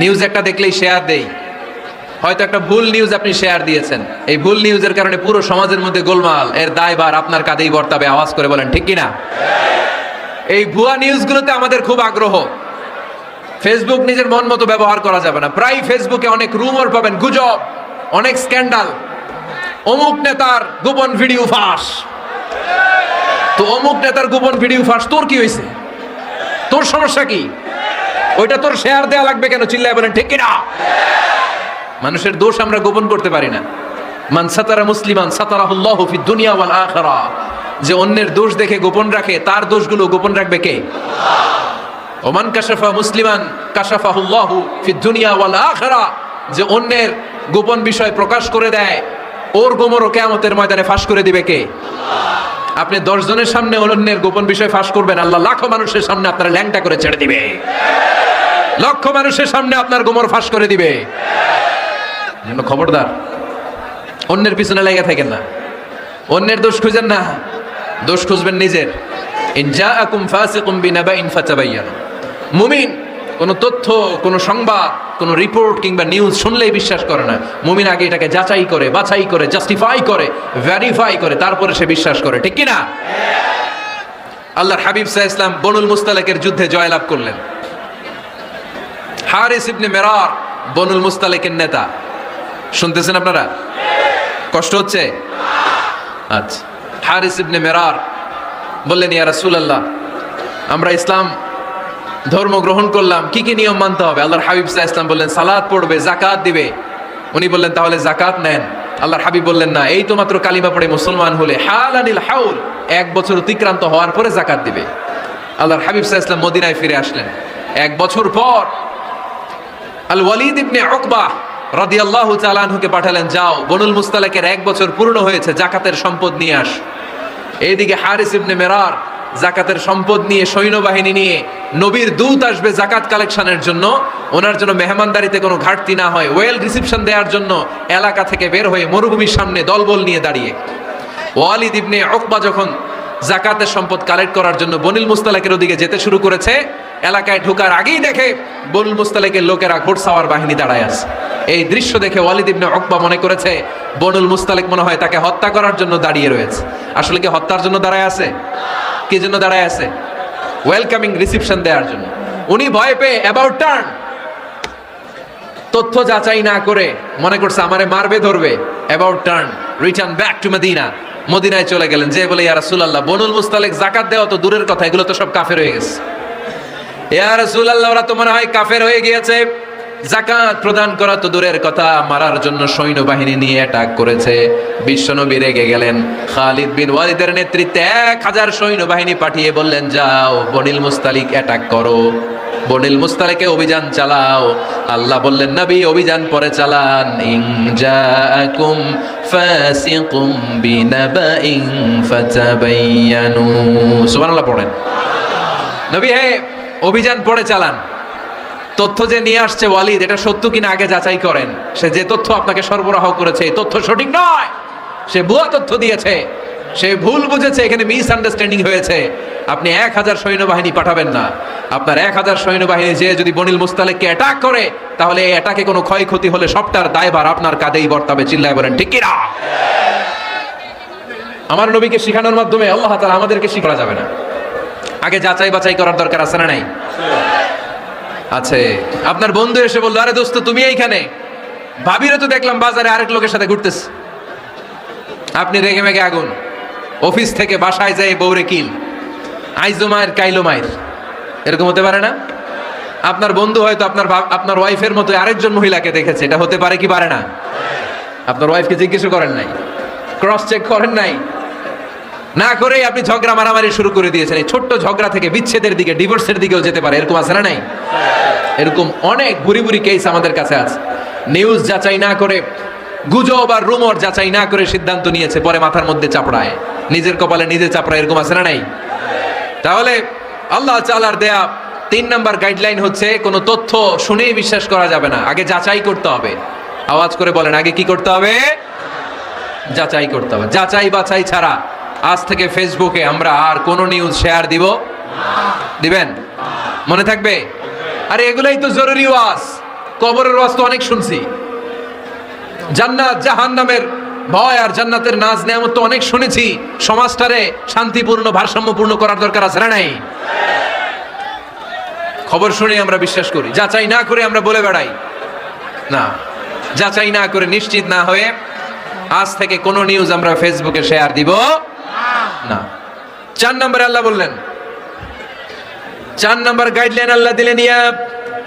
নিউজ একটা দেখলেই শেয়ার দেই। হয়তো একটা ভুল নিউজ আপনি শেয়ার দিয়েছেন, এই ভুল নিউজের কারণে পুরো সমাজের মধ্যে গোলমাল, এর দায়ভার আপনার কাঁধেই বর্তাবে। আওয়াজ করে বলেন ঠিক কিনা? এই ভুয়া নিউজগুলোতে আমাদের খুব আগ্রহ। ফেসবুক নিজের মন মতো ব্যবহার করা যাবে না। প্রায় ফেসবুকে অনেক রুমর পাবেন, গুজব, অনেক স্ক্যান্ডাল। অমুক নেতার গোপন ভিডিও ফাঁস। তো অমুক নেতার গোপন ভিডিও ফাঁস, তোর কি হয়েছে? তোর সমস্যা কি? ওইটা তোর শেয়ার দেয়া লাগবে কেন? চিল্লায় বলেন ঠিক কিনা? মানুষের দোষ আমরা গোপন করতে পারি না। মান সাতারা মুসলিমান সাতারাহুল্লাহু ফিদ দুনিয়া ওয়াল আখিরা, যে অন্যের দোষ দেখে গোপন রাখে তার দোষগুলো গোপন রাখবে কে? ওমান কাশাফা মুসলিমান কাশাফাহুল্লাহু ফিদ দুনিয়া ওয়াল আখিরা, যে অন্যের গোপন বিষয় প্রকাশ করে দেয় ওর গোমরও কিয়ামতের ময়দানে ফাঁস করে দিবে কে? আপনি 10 জনের সামনে অন্যের গোপন বিষয় ফাঁস করবেন, আল্লাহ লাখো মানুষের সামনে আপনার ল্যাংটা করে ছেড়ে দিবে, লক্ষ মানুষের সামনে আপনার গোমর ফাঁস করে দিবে। জন্য খবরদার, অন্যের পিছনে লেগে থাকেন না, অন্যের দোষ খুঁজেন না, দোষ খুঁজবেন নিজের। ইন জাআকুম ফাসিকুম বিনাবাইন ফাতাবায়ানু। মুমিন কোন তথ্য, কোন সংবাদ, কোন রিপোর্ট কিংবা নিউজ শুনলেই বিশ্বাস করে না। মুমিন আগে এটাকে যাচাই করে, বাছাই করে, জাস্টিফাই করে, ভেরিফাই করে, তারপরে সে বিশ্বাস করে, ঠিক কি না? আল্লাহর হাবিব সাল্লাল্লাহু আলাইহি ওয়াসাল্লাম বনুল মুস্তালিকের যুদ্ধে জয়লাভ করলেন। হারিস ইবনে মিরার বনুল মুস্তালিকের নেতা। শুনতেছেন আপনারা? কষ্ট হচ্ছে? আচ্ছা। হারিস ইবনে মিরার বললেন, ইয়া রাসূলুল্লাহ, আমরা ইসলাম ধর্ম গ্রহণ করলাম, কি কি নিয়ম মানতে হবে? আল্লাহর হাবিব সাল্লাল্লাহু আলাইহি ওয়াসাল্লাম বললেন, সালাত পড়বে, যাকাত দিবে। উনি বললেন, তাহলে যাকাত নেন। আল্লাহর হাবিব বললেন, না, এই তো মাত্র কালিমা পড়ে মুসলমান হলে হালানিল হাউল, 1 বছর অতিক্রান্ত হওয়ার পরে যাকাত দিবে। আল্লাহর হাবিব সাল্লাল্লাহু আলাইহি ওয়াসাল্লাম মদিনায় ফিরে আসলেন। 1 বছর পর আল ওয়ালিদ ইবনে উকবা রাদিয়াল্লাহু তাআলা আনহুকে পাঠালেন, যাও বনুল মুস্তালিকের 1 বছর পূর্ণ হয়েছে, যাকাতের সম্পদ নিয়ে আস। এইদিকে হারিস ইবনে মিরার যাকাতের সম্পদ নিয়ে, সৈন্যবাহিনী নিয়ে, নবীর দূত আসবে যাকাত কালেকশনের জন্য, ওনার জন্য মেহমানদারিতে কোনো ঘাটতি না হয়, ওয়েল রিসিপশন দেওয়ার জন্য এলাকা থেকে বের হয়ে মরুভূমির সামনে দলবল নিয়ে দাঁড়িয়ে। ওয়ালিদ ইবনে উকবা যখন যাকাতের সম্পদ কালেক্ট করার জন্য বনুল মুস্তালিকের ওদিকে যেতে শুরু করেছে, এলাকায় ঢোকার আগেই দেখে বনুল মুস্তালিকের লোকেরা ঘোড়সাওয়ার বাহিনী দাঁড়ায় আছে। এই দৃশ্য দেখে ওয়ালিদ ইবনে উকবা মনে করেছে বনুল মুস্তালিক মনে হয় তাকে হত্যা করার জন্য দাঁড়িয়ে রয়েছে। আসলে কি হত্যার জন্য দাঁড়ায় আছে? কি জন্য দাঁড়ায় আছে? ওয়েলকামিং রিসিপশন দেওয়ার জন্য। উনি ভয় পেয়ে অ্যাবাউট টার্ন, তথ্য যাচাই না করে মনে করছে আমারে মারবে ধরবে, about turn, return back to Medina. মদিনায় চলে গেলেন, যে বলে, ইয়া রাসূলুল্লাহ, বনুল মুস্তালিক যাকাত দেওয়া তো দূরের কথা, এগুলো তো সব কাফের হয়ে গেছে। ইয়া রাসূলুল্লাহ, ওরা তো মনে হয় কাফের হয়ে গিয়েছে, যাকাত প্রদান করা তো দূরের কথা, মারার জন্য সৈন্যবাহিনী নিয়ে অ্যাটাক করেছে। বিশ্বনবী রেগে গেলেন। খালিদ বিন ওয়ালিদের নেতৃত্বে 1000 সৈন্যবাহিনী পাঠিয়ে বললেন, যাও বনুল মুস্তালিক অ্যাটাক করো, বনুল মুস্তালিকে অভিযান চালাও। আল্লাহ বললেন, নবী অভিযান পরে চালান। ইন জাআকুম ফাসিকুম বিনাবাইন ফাতাবায়ানু। সুবহানাল্লাহ পড়েন। নবী, হে, অভিযান পরে চালান। তথ্য যে নিয়ে আসছে ওয়ালিদ, এটা সত্য কিনা আগে যাচাই করেন। সে যে তথ্য আপনাকে সরবরাহ করেছে, এই তথ্য সঠিক নয়, সে ভুয়া তথ্য দিয়েছে, সে ভুল বুঝেছে, এখানে মিস আন্ডারস্ট্যান্ডিং হয়েছে। আপনি 1000 সৈন্যবাহিনী পাঠাবেন না। আপনার 1000 সৈন্যবাহিনী যে যদি বনুল মুস্তালিককে অ্যাটাক করে, তাহলে এই অ্যাটাকে কোনো ক্ষয়ক্ষতি হলে সবটার দায়ভার আপনার কাঁধেই বর্তাবে। চিল্লায় বলেন, ঠিক কিনা? আমার নবীকে শিখানোর মাধ্যমে আল্লাহ তাআলা আমাদেরকে শিখা যাবে না। আগে যাচাই বাছাই করার দরকার আছে না নাই? আছে। আপনার বন্ধু এসে বললো, আরে দোস্ত তুমি এইখানে, ভাবিরে তো দেখলাম বাজারে আরেক লোকের সাথে ঘুরতেছে। আপনি রেগে মেগে আগুন, অফিস থেকে বাসায় যায় বউরে কিল, আইজো মায়ের কাইলো মায়ের, এরকম হতে পারে না? আপনার বন্ধু হয়তো আপনার ওয়াইফের মতো আরেকজন মহিলাকে দেখেছে, এটা হতে পারে কি পারে না? আপনার ওয়াইফকে জিজ্ঞেস করেন নাই, ক্রস চেক করেন নাই, না করেই আপনি ঝগড়া মারামারি শুরু করে দিয়েছেন। এই ছোট্ট ঝগড়া থেকে বিচ্ছেদের দিকে, ডিভোর্সের দিকেও যেতে পারে, এরকম আছে না নাই? এরকম অনেক বুড়ি বুড়ি কেস আমাদের কাছে আছে। নিউজ যাচাই না করে, গুজব আর রুমর যাচাই না করে সিদ্ধান্ত নিয়েছে, পরে মাথার মধ্যে চাপড়ায়, নিজের কপালে নিজে চাপড়ায়, এরকম আছে না নাই? তাহলে আল্লাহ তাআলার দেয়া 3 নাম্বার গাইডলাইন হচ্ছে, কোনো তথ্য শুনেই বিশ্বাস করা যাবে না, আগে যাচাই করতে হবে। আওয়াজ করে বলেন, আগে কি করতে হবে? যাচাই করতে হবে। যাচাই বাছাই ছাড়া আজ থেকে ফেসবুকে আমরা আর কোনো নিউজ শেয়ার দিব? দিবেন? মনে থাকবে? আরে এগুলাই তো জরুরি ওয়াজ। কবরের ওয়াজ তো অনেক শুনছি, জান্নাত জাহান্নামের ভয় আর জান্নাতের নাজ নেয়ামত তো অনেক শুনেছি। সমাজটারে শান্তিপূর্ণ, ভারসাম্যপূর্ণ করার দরকার আছে না নাই? খবর শুনে আমরা বিশ্বাস করি, যাচাই না করে আমরা বলে বেড়াই না। যাচাই না করে, নিশ্চিত না হয়ে আজ থেকে কোনো নিউজ আমরা ফেসবুকে শেয়ার দিব না। 4 নম্বরে আল্লাহ বললেন, 4 নম্বর গাইডলাইন আল্লাহ দিলেন, ইয়া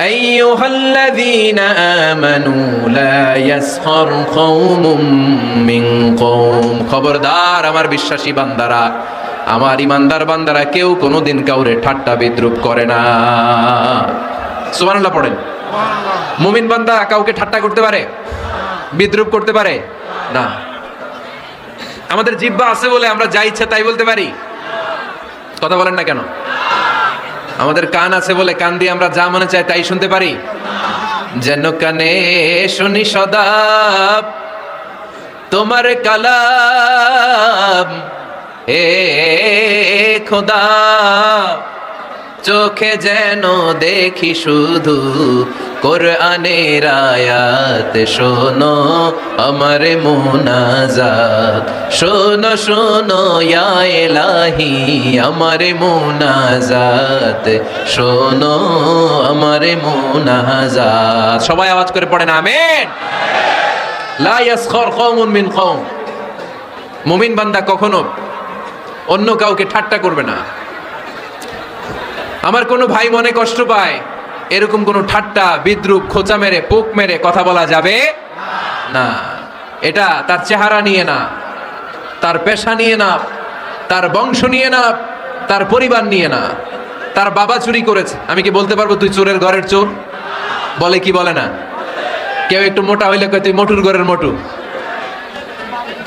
আইয়ুহাল্লাযীনা আমানু লা ইয়াসখার কওমুম মিন কওম, খবরদার আমার বিশ্বাসী বান্দারা, আমার ইমানদার বান্দারা কেউ কোনোদিন কাউরে ঠাট্টা বিদ্রূপ করে না। সুবহানাল্লাহ পড়েন। মুমিন বান্দা কাউকে ঠাট্টা করতে পারে, বিদ্রূপ করতে পারে না। আমাদের জিহ্বা আছে বলে আমরা যা ইচ্ছা তাই বলতে পারি, কথা বলেন না কেন? আমাদের কান আছে বলে কান দিয়ে আমরা যা মনে চাই তাই শুনতে পারি। যেন কানে শুনি সদা তোমার কালাম, এ খোদা চোখে যেন দেখি শুধু কোরআনের আয়াত, শোনো আমার মুনাজাত, শোনো শোনো ইয়া ইলাহি আমার মুনাজাত, শোনো আমার মুনাজাত। সবাই আওয়াজ করে পড়েন আমিন। লা ইয়াসখার কওমুন মিন কওম, মুমিন বান্দা কখনো অন্য কাউকে ঠাট্টা করবে না। আমার কোনো ভাই মনে কষ্ট পায়, এরকম কোনো ঠাট্টা বিদ্রূপ খোঁচা মেরে পোক মেরে কথা বলা যাবে না। এটা তার চেহারা নিয়ে না, তার পেশা নিয়ে না, তার বংশ নিয়ে না, তার পরিবার নিয়ে না। তার বাবা চুরি করেছে, আমি কি বলতে পারবো তুই চোরের ঘরের চোর? বলে কি বলে না? কেউ একটু মোটা হইলে কয় তুই মোটুর ঘরের মোটু,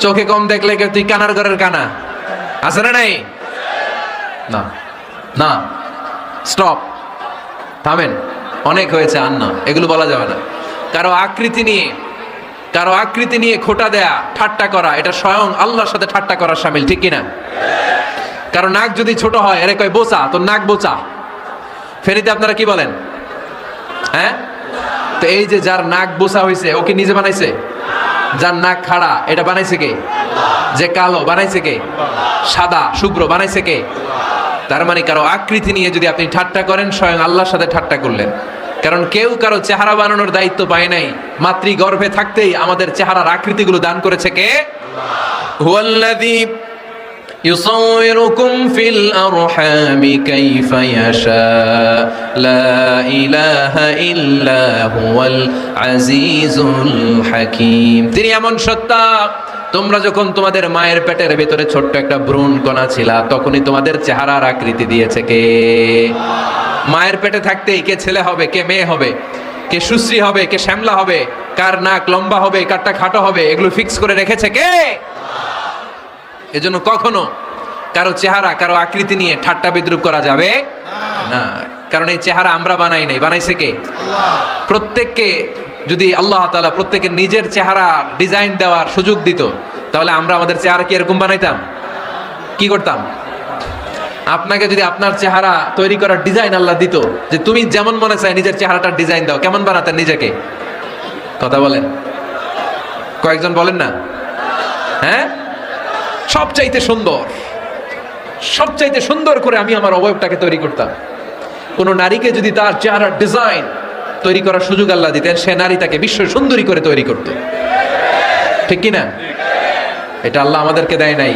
চোখে কম দেখলে কেউ তুই কানার ঘরের কানা। আছে না নাই? না না, স্টপ, থামেন, অনেক হয়েছে, আর না, এগুলো বলা যাবে না। কারো আকৃতি নিয়ে খোটা দেয়া, ঠাট্টা করা, এটা স্বয়ং আল্লাহর সাথে ঠাট্টা করার শামিল, ঠিক কিনা? কারো নাক যদি ছোট হয়, এরে কয় বোচা, তোর নাক বোচা। ফেনীতে আপনারা কি বলেন? হ্যাঁ, তো এই যে যার নাক বোচা হয়েছে ও কি নিজে বানাইছে? যার নাক খাড়া এটা বানাইছে কে? যে কালো বানাইছে কে? সাদা শুভ্র বানাইছে কে? তার মানে কারো আকৃতি নিয়ে যদি আপনি ঠাট্টা করেন, স্বয়ং আল্লাহর সাথে ঠাট্টা করলেন। কারণ কেউ কারো চেহারা বানানোর দায়িত্ব পায় নাই। মাতৃগর্ভে থাকতেই আমাদের চেহারার আকৃতিগুলো দান করেছে কে? হুয়াল্লাযী ইউসাউইরুকুম ফিল আরহামি কাইফা ইয়াশা, লা ইলাহা ইল্লা হুয়াল আজিজুল হাকীম। তিনি এমন সত্তা, তোমরা যখন তোমাদের মায়ের পেটের ভেতরে ছোট্ট একটা ভ্রূণ কণা ছিলা, তখনই তোমাদের চেহারার আকৃতি দিয়েছে কে? মায়ের পেটে থাকতেই কে ছেলে হবে, কে মেয়ে হবে, কে সুশ্রী হবে, কে শ্যামলা হবে, কার নাক লম্বা হবে, কারটা খাটো হবে, এগুলো ফিক্স করে রেখেছে কে? এজন্য কখনো কারো চেহারা, কারো আকৃতি নিয়ে ঠাট্টা বিদ্রূপ করা যাবে না। কারণ এই চেহারা আমরা বানাই নাই, বানাইছে কে? প্রত্যেককে যদি আল্লাহ তাআলা প্রত্যেকের নিজের চেহারা ডিজাইন দেওয়ার সুযোগ দিত, তাহলে আমরা আমাদের চেহারা কি এরকম বানাইতাম? কি করতাম? আপনাকে যদি আপনার চেহারা তৈরি করার ডিজাইন আল্লাহ দিত, যে তুমি যেমন মনে চাই নিজের চেহারাটার ডিজাইন দাও, কেমন বানাতেন নিজেকে? কথা বলেন, কয়েকজন বলেন না? হ্যাঁ, সবচাইতে সুন্দর করে আমি আমার অবয়বটাকে তৈরি করতাম। কোন নারীকে যদি তার চেহারার ডিজাইন তৈরি করার সুযোগ আল্লাহ দিতেন, সে নারী তাকে বিশ্ব সুন্দরী করে তৈরি করত, ঠিক কিনা? এটা আল্লাহ আমাদেরকে দেয় নাই,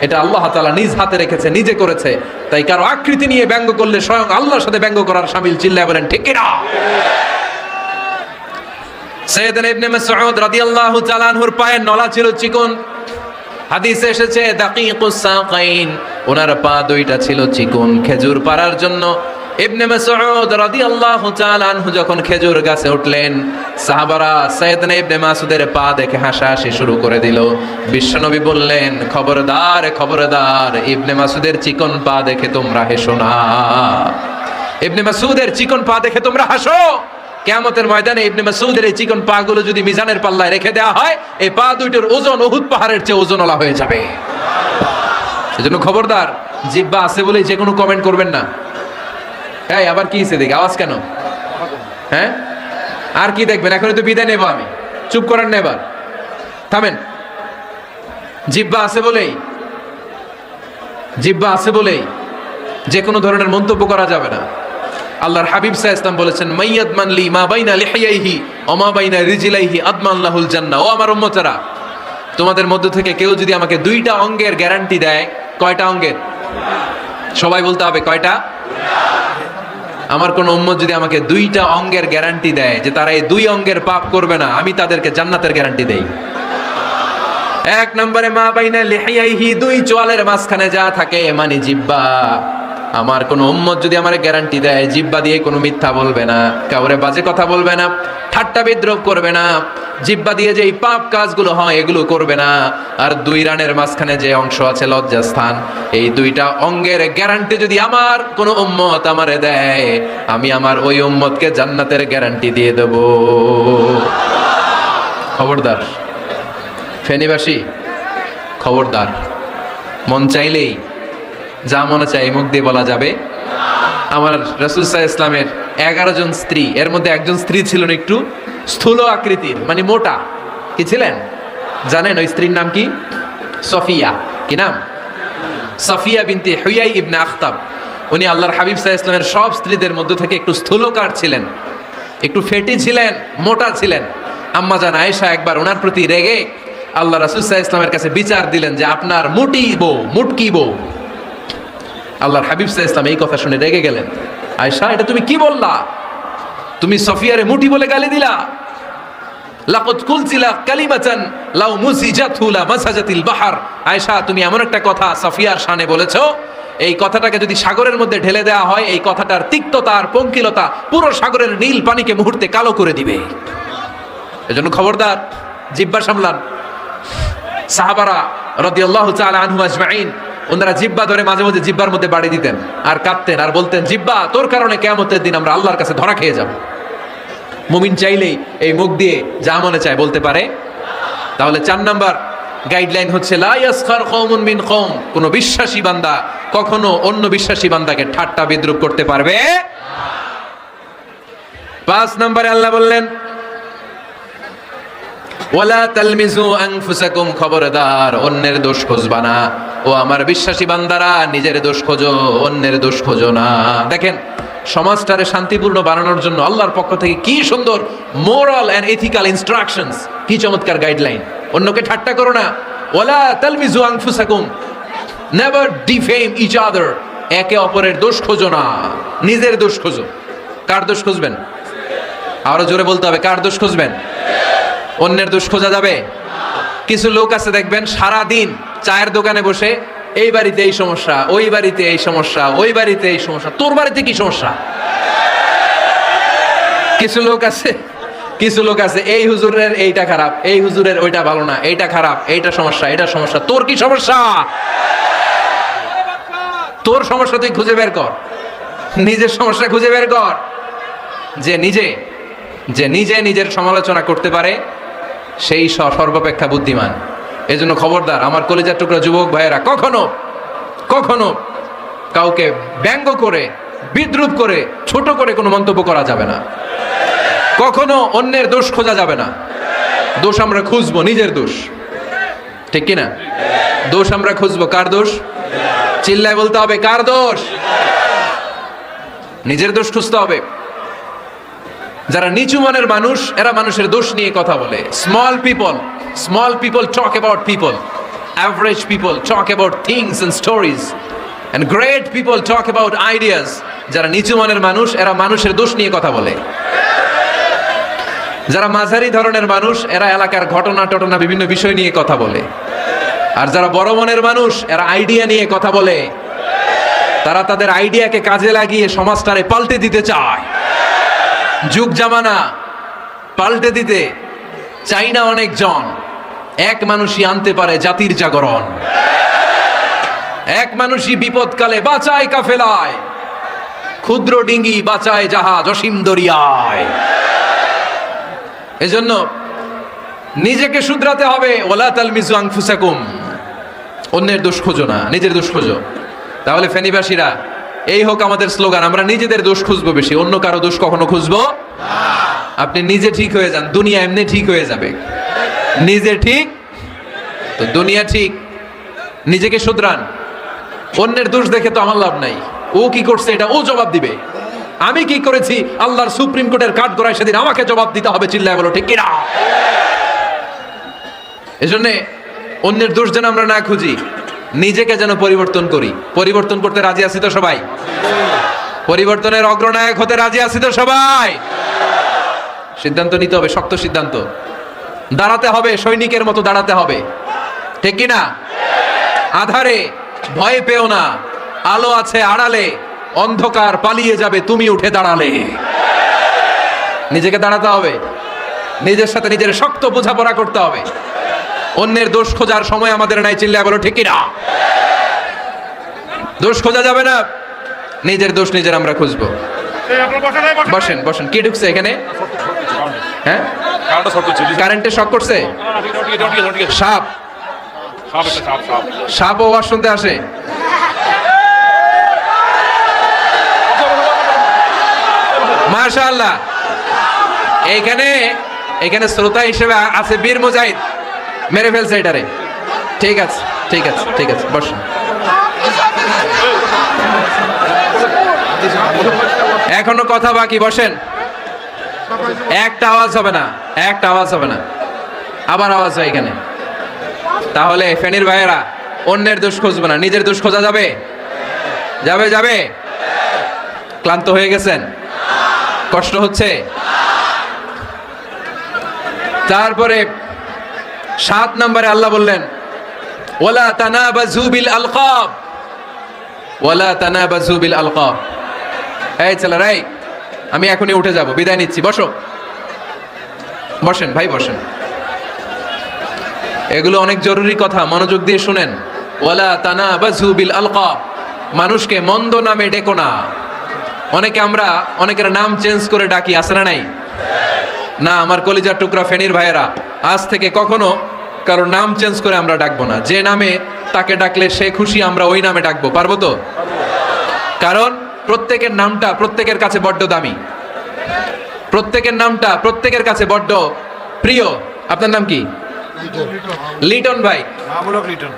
এটা আল্লাহ তাআলা নিজ হাতে রেখেছে, নিজে করেছে। তাই কারো আকৃতি নিয়ে ব্যঙ্গ করলে স্বয়ং আল্লাহর সাথে ব্যঙ্গ করার শামিল। চিল্লায় বলেন ঠিক কিনা? সাইয়েদনা ইবনে মাসউদ রাদিয়াল্লাহু তাআলা আনহুর পায়ের নলা ছিল চিকন। হাদিসে এসেছে দাকিকুস সাকাইন, ওনার পা দুইটা ছিল চিকন। খেজুর পাড়ার জন্য ইবনে মাসউদ রাদিয়াল্লাহু তাআলা আনহু যখন খেজুর গাছে উঠলেন, সাহাবারা সাইয়েদনা ইবনে মাসউদের পা দেখে হাসাহাসি শুরু করে দিল। বিশ্বনবী বললেন, খবরদার খবরদার, ইবনে মাসউদের চিকন পা দেখে তোমরা হেসো না। ইবনে মাসউদের চিকন পা দেখে তোমরা হাসো। কিয়ামতের ময়দানে ইবনে মাসউদের এই চিকন পা গুলো যদি মিজানের পাল্লায় রেখে দেওয়া হয়, এই পা দুইটার ওজন উহুদ পাহাড়ের চেয়ে ওজনওয়ালা হয়ে যাবে। সেজন্য খবরদার, জিহ্বা আছে বলে যে কোনো কমেন্ট করবেন না। এই আবার কি হইছে দেখি, আওয়াজ কেন? হ্যাঁ, আর কি দেখবেন? এখনই তো বিদায় নেব আমি, চুপ করেন না, এবার থামেন। জিহ্বা আছে বলেই যে কোনো ধরনের মন্তব্য করা যাবে না। আল্লাহর হাবিব সাল্লাল্লাহু আলাইহি ওয়াসাল্লাম বলেছেন, মাইয়াদমান লি মা বাইনা লিহিয়াইহি ওয়া মা বাইনা রিজলাইহি আদমান লাহুল জান্নাহ। ও আমার উম্মতেরা, তোমাদের মধ্য থেকে কেউ যদি আমাকে দুইটা অঙ্গের গ্যারান্টি দেয়, কয়টা অঙ্গের? সবাই বলতে হবে কয়টা? আমার কোন উম্মত যদি আমাকে দুইটা অঙ্গের গ্যারান্টি দেয় যে তারা এই দুই অঙ্গের পাপ করবে না, আমি তাদেরকে জান্নাতের গ্যারান্টি দেই। এক নম্বরে মা বাইনা লিহিয়াইহি, দুই চোয়ালের মাঝখানে যা থাকে মানে জিহ্বা। আমার কোন উম্মত যদি আমার গ্যারান্টি দেয় জিহ্বা দিয়ে কোনো মিথ্যা বলবে না, কাউরে বাজে কথা বলবে না, ঠাট্টা বিদ্রোহ করবে না, জিহ্বা দিয়ে যে এই পাপ কাজগুলো হয় এগুলো করবে না, আর দুই রানের মাঝখানে যে অংশ আছে লজ্জাস্থান, এই দুইটা অঙ্গের গ্যারান্টি যদি আমার কোন উম্মত আমারে দেয়, আমি আমার ওই উম্মতকে জান্নাতের গ্যারান্টি দিয়ে দেব। খবরদার ফেনীবাসী, খবরদার। মন চাইলেই যা মনে চাই মুখ দিয়ে বলা যাবে। আমার রাসূল সাল্লাল্লাহু আলাইহি ইসলামের 11 জন স্ত্রী, এর মধ্যে একজন স্ত্রী ছিলেন একটু স্থূল আকৃতির, মানে মোটা। কি ছিলেন জানেন? ওই স্ত্রীর নাম কি? সফিয়া। কি নাম? সফিয়া বিনতে হুয়াই ইবনে আখতাব। উনি আল্লাহর হাবিব সাল্লাল্লাহু আলাইহি ইসলামের সব স্ত্রীদের মধ্যে থেকে একটু স্থূলকার ছিলেন, একটু ফেটি ছিলেন, মোটা ছিলেন। আম্মা জান আয়েশা একবার ওনার প্রতি রেগে আল্লাহ রাসূল সাল্লাল্লাহু আলাইহি ইসলামের কাছে বিচার দিলেন যে আপনার মুটি বউ, মুটকি বউ। আল্লাহর হাবিব সাল্লাল্লাহু আলাইহি ইসলাম এই কথা শুনে রেগে গেলেন। আয়েশা, এটা তুমি কি বললা? তুমি সফিয়ারে মুটি বলে গালি দিলা। লাকাদ কুলতিলা কালিমাতান লাউ মুসিজাতু লা মাসাজাতিল বাহর। আয়েশা, তুমি এমন একটা কথা সফিয়ার শানে বলেছো, এই কথাটাকে যদি সাগরের মধ্যে ঢেলে দেওয়া হয়, এই কথাটার তিক্ততা আর পঙ্কিলতা পুরো সাগরের নীল পানিকে মুহূর্তে কালো করে দিবে। এজন্য খবরদার, জিহ্বা সামলান। সাহাবারা রাদিয়াল্লাহু তাআলা আনহু আজমাইন, ওনারা জিহ্বা ধরে মাঝে মাঝে জিহ্বার মধ্যে বাড়ি দিতেন আর কাঁদতেন আর বলতেন, জিহ্বা তোর কারণে কিয়ামতের দিন আমরা আল্লাহর কাছে ধরা খেয়ে যাব। মুমিন চাইলেই এই মুখ দিয়ে যা মনে চায় বলতে পারে। তাহলে 4 নাম্বার গাইডলাইন হচ্ছে লা ইয়াসখার কওমুন মিন কওম, কোন বিশ্বাসী বান্দা কখনো অন্য বিশ্বাসী বান্দাকে ঠাট্টা বিদ্রূপ করতে পারবে না। 5 নম্বরে আল্লাহ বললেন ওয়ালা তালমিজু আনফুসাকুম, খবরদার অন্যের দোষ খুঁজবা না। ও আমার বিশ্বাসী বান্দারা, নিজের দোষ খোঁজো, অন্যের দোষ খোঁজো না। দেখেন সমাজটারে শান্তিপূর্ণ বানানোর জন্য আল্লাহর পক্ষ থেকে কি সুন্দর মোরাল এন্ড এথিক্যাল ইনস্ট্রাকশনস, কি চমৎকার গাইডলাইন। অন্যকে ঠাট্টা করো না। ওয়ালা তালমিজু আনফুসাকুম, নেভার ডিফেম ইচ আদার, একে অপরের দোষ খোঁজো না, নিজের দোষ খোঁজো। কার দোষ খুঁজবেন? আরো জোরে বলতে হবে, কার দোষ খুঁজবেন? অন্যের দোষ খোঁজা যাবে? কিছু লোক আছে দেখবেন সারা দিন চায়ের দোকানে বসে এই বাড়িতে এই সমস্যা, ওই বাড়িতে এই সমস্যা, ওই বাড়িতে এই সমস্যা, তোর বাড়িতে কি সমস্যা? কিছু লোক আছে এই হুজুরের এইটা খারাপ, এই হুজুরের ওইটা ভালো না, এইটা খারাপ, এইটা সমস্যা, এটা সমস্যা, তোর কি সমস্যা? তোর সমস্যা তুই খুঁজে বের কর, নিজের সমস্যা খুঁজে বের কর। যে নিজে নিজের সমালোচনা করতে পারে সেই সর্বাপেক্ষা বুদ্ধিমান। এজন্য খবরদার আমার কলিজার টুকরা যুবক ভাইয়েরা, কখনো কাউকে ব্যঙ্গ করে, বিদ্রূপ করে, ছোট করে কোনো মন্তব্য করা যাবে না। কখনো অন্যের দোষ খোঁজা যাবে না। দোষ আমরা খুঁজবো, নিজের দোষ, ঠিক কিনা? দোষ আমরা খুঁজবো, কার দোষ? চিল্লায় বলতে হবে, কার দোষ? নিজের দোষ খুঁজতে হবে। যারা নিচু মনের মানুষ, এরা মানুষের দোষ নিয়ে কথা বলে। Small people talk about people, average people talk about things and stories, and great people talk about ideas. যারা নিচু মনের মানুষ, এরা মানুষের দোষ নিয়ে কথা বলে। যারা মাঝারি ধরনের মানুষ, এরা এলাকার ঘটনা বিভিন্ন বিষয় নিয়ে কথা বলে। আর যারা বড় মনের মানুষ, এরা আইডিয়া নিয়ে কথা বলে। তারা তাদের আইডিয়াকে কাজে লাগিয়ে সমাজটারে পাল্টে দিতে চায়। যুগ জামানা পাল্টে দিতে চাই না অনেকজন, এক মানুষই আনতে পারে জাতির জাগরণ। এক মানুষই বিপদকালে বাঁচায় কাফেলায়, ক্ষুদ্র ডিঙ্গি বাঁচায় জাহাজ অসীম দরিয়ায়। এজন্য নিজেকে শুধরাতে হবে। ওয়ালা তালমিজু আনফুসাকুম, অন্যের দোষ খোঁজো না, নিজের দোষ খোঁজো। তাহলে ফেনীবাসীরা, এই হোক আমাদের স্লোগান, আমরা নিজেদের দোষ খুঁজবো বেশি, অন্য কারো দোষ কখনো খুঁজবো না। আপনি নিজে ঠিক হয়ে যান, দুনিয়া এমনি ঠিক হয়ে যাবে। নিজে ঠিক তো দুনিয়া ঠিক। নিজেকে শুধরান। অন্যের দোষ দেখে তো আমার লাভ নাই। ও কি করছে এটা ও জবাব দিবে, আমি কি করেছি আল্লাহর সুপ্রিম কোর্টের কাঠ গড়ায় সেদিন আমাকে জবাব দিতে হবে। চিল্লায় বলো ঠিক কিনা? এজন্য অন্যের দোষ যেন আমরা না খুঁজি, নিজেকে যেন পরিবর্তন করি। পরিবর্তন করতে রাজি আছি তো সবাই? পরিবর্তনের অগ্রনায়ক হতে রাজি আছি তো সবাই? সিদ্ধান্ত নিতে হবে, শক্ত সিদ্ধান্ত। দাঁড়াতে হবে, সৈনিকের মতো দাঁড়াতে হবে, ঠিক কি না? আধারে ভয় পেও না, আলো আছে আড়ালে, অন্ধকার পালিয়ে যাবে তুমি উঠে দাঁড়ালে। নিজেকে দাঁড়াতে হবে, নিজের সাথে নিজের শক্ত বোঝাপড়া করতে হবে। অন্যের দোষ খোঁজার সময় আমাদের নাই, চিল্লায় বলো ঠিক কি না? দোষ খোঁজা যাবে না, নিজের দোষ নিজের আমরা খুঁজবো। বসেন বসেন। কি ঢুকছে এখানে? হ্যাঁ, কারেন্টে শক করছে। সাপ, সাপও আওয়াজ শুনতে আসে। মাশাআল্লাহ। এইখানে এখানে শ্রোতা হিসেবে আছে বীর মুজাহিদ, মেরে ফেলছে এটারে। ঠিক আছে ঠিক আছে ঠিক আছে, বসেন। এখনো কথা বাকি, বসেন। একটা আওয়াজ হবে না, একটা আওয়াজ হবে না। আবার আওয়াজ হয় এখানে। তাহলে ফেনীর ভাইয়েরা, অন্যের দোষ খুঁজবে না, নিজের দোষ খোঁজা যাবে? যাবে যাবে? ক্লান্ত হয়ে গেছেন? কষ্ট হচ্ছে? তারপরে 7 নম্বরে আল্লাহ বললেন ওয়ালা তানাবাজু বিল আলকাব, ওয়ালা তানাবাজু বিল আলকাব। এই ছেলেরা, আমি এখনই উঠে যাব, বিদায় নিচ্ছি, বসো। বসেন ভাই, বসেন। এগুলো অনেক জরুরি কথা, মনোযোগ দিয়ে শুনেন। ওয়ালা তানাবাজু বিল আলকাব, মানুষকে মন্দ নামে ডেকো না। অনেকের নাম চেঞ্জ করে ডাকি, আছে না নাই? না, আমার কলিজার টুকরা ফেনীর ভাইয়েরা, আজ থেকে কখনো কারো নাম চেঞ্জ করে আমরা ডাকবো না। যে নামে তাকে ডাকলে সে খুশি, আমরা ওই নামে ডাকবো, পারবো তো? কারণ প্রত্যেকের নামটা প্রত্যেকের কাছে বড্ড দামি, প্রত্যেকের নামটা প্রত্যেকের কাছে বড্ড প্রিয়। আপনার নাম কি? লিটন ভাই,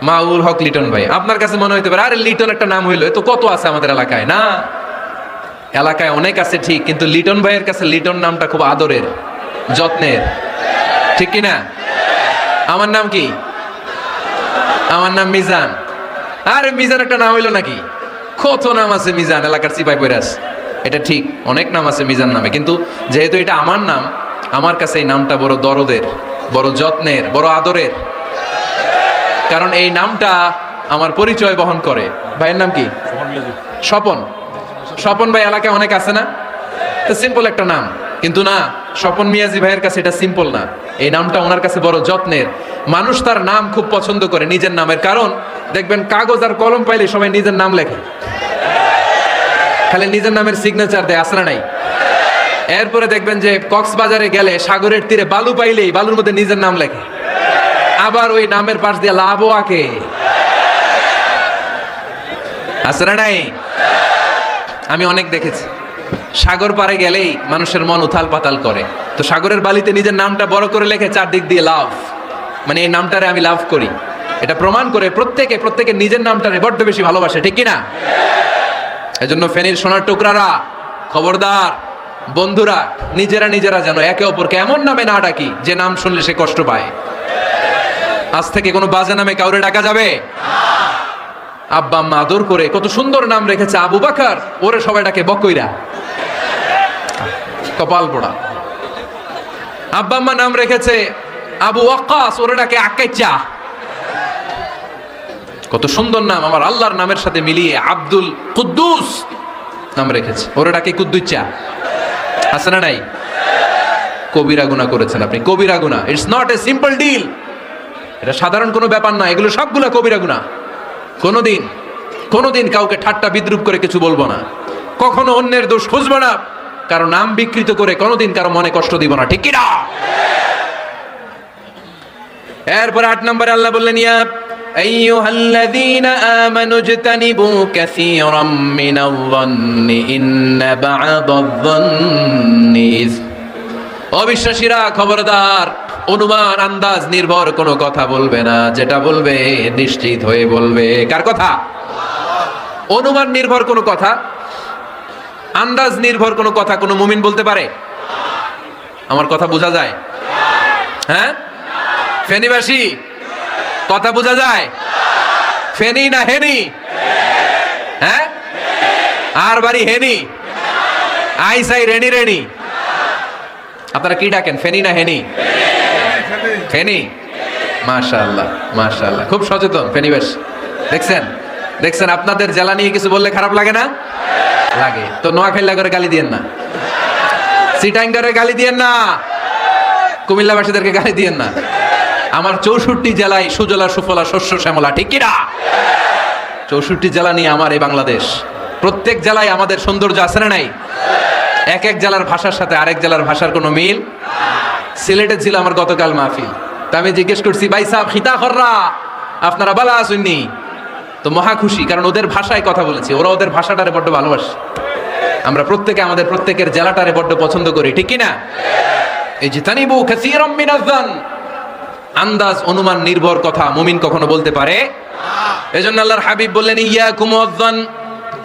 মাউল হক লিটন ভাই। আপনার কাছে মনে হইতে পারে আরে লিটন একটা নাম হইলো, তো কত আছে আমাদের এলাকায়। না, এলাকায় অনেক আছে ঠিক, কিন্তু লিটন ভাইয়ের কাছে লিটন নামটা খুব আদরের, যত্নের, ঠিক কি না? আমার নাম কি? আমার নাম মিজান। আরে মিজান একটা নাম হইলো নাকি? কত নাম আছে মিজান, এলাকার সিপাই পয়রাস। এটা ঠিক, অনেক নাম আছে মিজান নামে, কিন্তু যেহেতু এটা আমার নাম, আমার কাছে এই নামটা বড় দরদের, বড় যত্নের, বড় আদরের। কারণ এই নামটা আমার পরিচয় বহন করে। ভাইয়ের নাম কি? স্বপন। স্বপন ভাই এলাকায় অনেক আছে না? তো সিম্পল একটা নাম, কিন্তু না, স্বপন মিয়াজি ভাইয়ের কাছে এটা সিম্পল না, এই নামটা ওনার কাছে বড় যত্নের। মানুষ তার নাম খুব পছন্দ করে নিজের নামের, কারণ দেখবেন কাগজ আর কলম পাইলে সবাই নিজের নাম লেখে, খালি নিজের নামের সিগনেচার দেয়, আছে না নাই? এরপরে দেখবেন যে কক্সবাজারে গেলে সাগরের তীরে বালু পাইলেই বালুর মধ্যে নিজের নাম লেখে, আবার ওই নামের পাশ দিয়ে লাভও আঁকে, আছে না নাই? আমি অনেক দেখেছি, সাগর পারে গেলেই মানুষের মন উথাল পাতাল করে, তো সাগরের বালিতে নিজের নামটা বড় করে লেখে চারদিক দিয়ে লাভ, মানে এই নামটারে আমি লাভ করি। এটা প্রমাণ করে প্রত্যেকে নিজের নামটারে বড্ড বেশি ভালোবাসে, ঠিক কিনা? এজন্য ফেনীর সোনার টুকরারা, খবরদার বন্ধুরা, নিজেরা যেন একে অপরকে এমন নামে না ডাকি যে নাম শুনলে সে কষ্ট পায়। আজ থেকে কোনো বাজে নামে কাউরে ডাকা যাবে? আব্বা আম্মা আদর করে কত সুন্দর নাম রেখেছে, আবু বাকার, ওরে সবাই ডাকে বকইরা, কপাল পোড়া। আব্বা আম্মা নাম রেখেছে আবু ওয়াক্কাস, ওরে ডাকে আকাইচা। কত সুন্দর নাম, আমার আল্লাহর নামের সাথে মিলিয়ে আব্দুল কুদ্দুস নাম রেখেছে, ওরে ডাকে কুদ্দুচা, আছে না নাই? কবিরা গুনাহ করেছেন আপনি, কবিরা গুনাহ। It's not a simple deal, এটা সাধারণ কোনো ব্যাপার না, এগুলো সবগুলা কবিরা গুনাহ। কোনোদিন কাউকে ঠাট্টা বিদ্রুপ করে কিছু বলবো না, কখনো অন্যের দোষ খুঁজবো না, কারো নাম বিকৃত করে কোনোদিন কারো মনে কষ্ট দিব না, ঠিক কি না? এরপর 8 নম্বরে আল্লাহ বললেন ইয়া আইয়ুহাল্লাযীনা আমানু ইজতানিবু কাসীরাম মিনায-যন্নি ইন্না বা'দায-যন্নি ইসম। অবিশ্বাসীরা খবরদার, অনুমান আন্দাজ নির্ভর কোনো কথা বলবে না, যেটা বলবে নিশ্চিত হয়ে বলবে। কার কথা? অনুমান নির্ভর কোনো কথা, আন্দাজ নির্ভর কোনো কথা কোনো মুমিন বলতে পারে? আমার কথা বোঝা যায়? হ্যাঁ ফেনীবাসী, কথা বোঝা যায়? ফেনী না হেনি? হ্যাঁ আর বাড়ি হেনি, আইসাই রেনি রেনি। আপনারা কি ডাকেন, ফেনি না হেনি? ফেনি। মাশাআল্লাহ মাশাআল্লাহ, খুব সচেতন ফেনিবাস। দেখছেন দেখছেন, আপনাদের জেলা নিয়ে কিছু বললে খারাপ লাগে না? লাগে। তো নোয়াখালী করে গালি দিয়েন না, চিটাঙ্গারে গালি দিয়েন না, কুমিল্লাবাসীদেরকে গালি দিয়েন না। আমার 64 জেলায় সুজলা সুফলা শস্য শ্যামলা, ঠিক কিনা? 64 জেলা নিয়ে আমার এই বাংলাদেশ। প্রত্যেক জেলায় আমাদের সৌন্দর্য আছে না নাই? এক এক জেলার ভাষার সাথে আরেক জেলার ভাষার কোনো মিল। সিলেটে ছিল আমার গতকাল মাহফিল, তা আমি জিজ্ঞেস করছি, ভাই সাহেব খিতা খররা, আপনারা বালা আসেননি? তো মহা খুশি, কারণ ওদের ভাষায় কথা বলেছি, ওরা ওদের ভাষাটারে বড্ড ভালোবাসে। আমরা প্রত্যেকে আমাদের প্রত্যেকের জেলাটারে বড্ড পছন্দ করি, ঠিক কিনা? এই যে তানিবু কাসীরাম মিনাজ-যান, আন্দাজ অনুমান নির্ভর কথা মুমিন কখনো বলতে পারে। এজন্য আল্লাহর হাবিব বললেন, ইয়াকুম ওয়াজ-যান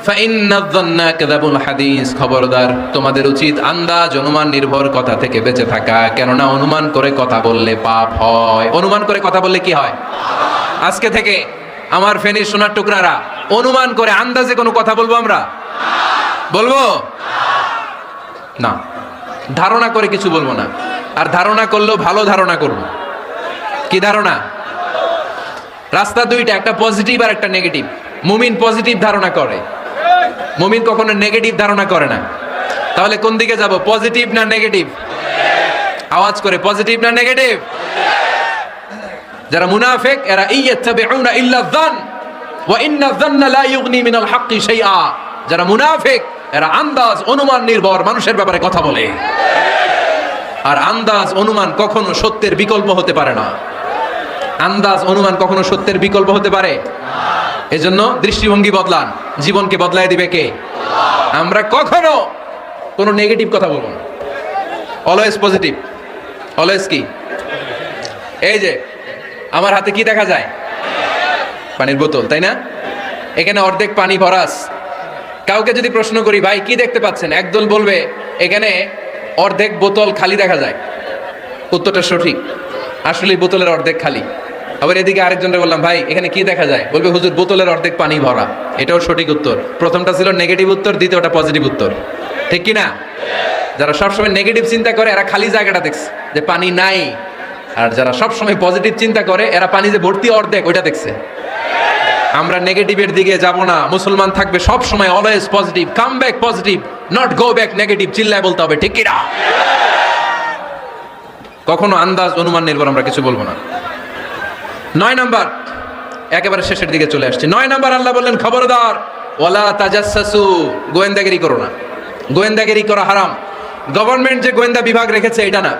ফাইন্নাজ-যান্না কাযাবুল হাদিস, খবরদার তোমাদের উচিত আন্দাজ অনুমান নির্ভর কথা থেকে বেঁচে থাকা, কেননা অনুমান করে কথা বললে পাপ হয়। অনুমান করে কথা বললে কি হয়? আজকে থেকে আমার ফেনীর সোনার টুকরারা, অনুমান করে আন্দাজে কোনো কথা বলবো আমরা? বলবো না। ধারণা করে কিছু বলবো না, আর ধারণা করলেও ভালো ধারণা করব। কি ধারণা? রাস্তা দুইটা, একটা পজিটিভ আর একটা নেগেটিভ। মুমিন পজিটিভ ধারণা করে, মুমিন কখনো নেগেটিভ ধারণা করে না। তাহলে কোন দিকে যাব, পজিটিভ না নেগেটিভ? আওয়াজ করে, পজিটিভ না নেগেটিভ? যারা মুনাফিক এরা ইয়াত্তাবিউনা ইল্লা যান ওয়া ইন্না যান্না লা ইউগনি মিনাল হাক্কি শাইআ। যারা মুনাফিক এরা আন্দাজ অনুমান নির্ভর মানুষের ব্যাপারে কথা বলে, আর আন্দাজ অনুমান কখনো সত্যের বিকল্প হতে পারে না। আন্দাজ অনুমান কখনো সত্যের বিকল্প হতে পারে? এজন্য দৃষ্টিভঙ্গি বদলান, জীবনকে বদলায় দিবে কে? আমরা কখনো কোনো নেগেটিভ কথা বলবো না, অলওয়েজ পজিটিভ। অলওয়েজ কি? এই যে আমার হাতে কি দেখা যায়? পানির বোতল, তাই না? এখানে অর্ধেক পানি ভরাস। কাউকে যদি প্রশ্ন করি, ভাই কি দেখতে পাচ্ছেন, একদল বলবে এখানে অর্ধেক বোতল খালি দেখা যায়। উত্তরটা সঠিক, আসলে বোতলের অর্ধেক খালি। আবার এদিকে আরেকজনকে বললাম, ভাই এখানে কি দেখা যায়? বলবে হুজুর বোতলের অর্ধেক পানি ভরা। এটাও সঠিক উত্তর। প্রথমটা ছিল নেগেটিভ উত্তর, দ্বিতীয়টা পজিটিভ উত্তর, ঠিক কি না? যারা সবসময় নেগেটিভ চিন্তা করে এরা খালি জায়গাটা দেখছে যে পানি নাই, আর যারা সবসময় পজিটিভ চিন্তা করে এরা পানি যে ভর্তি অর্ধেক ওইটা দেখছে। আমরা নেগেটিভের দিকে যাব না, মুসলমান থাকবে সব সময় always positive. Come back positive, not go back negative. চিল্লায় বলতে হবে, ঠিক কি না? কখনো আন্দাজ অনুমান নির্ভর আমরা কিছু বলবো না। 9 নাম্বার, একেবারে শেষের দিকে চলে আসছে। 9 নাম্বার, আল্লাহ বললেন খবরদার, ওয়ালা তাজাসসু, গোয়েন্দাগিরি করো না। গোয়েন্দাগিরি করা হারাম। গভর্নমেন্ট যে গোয়েন্দা বিভাগ রেখেছে এটা না,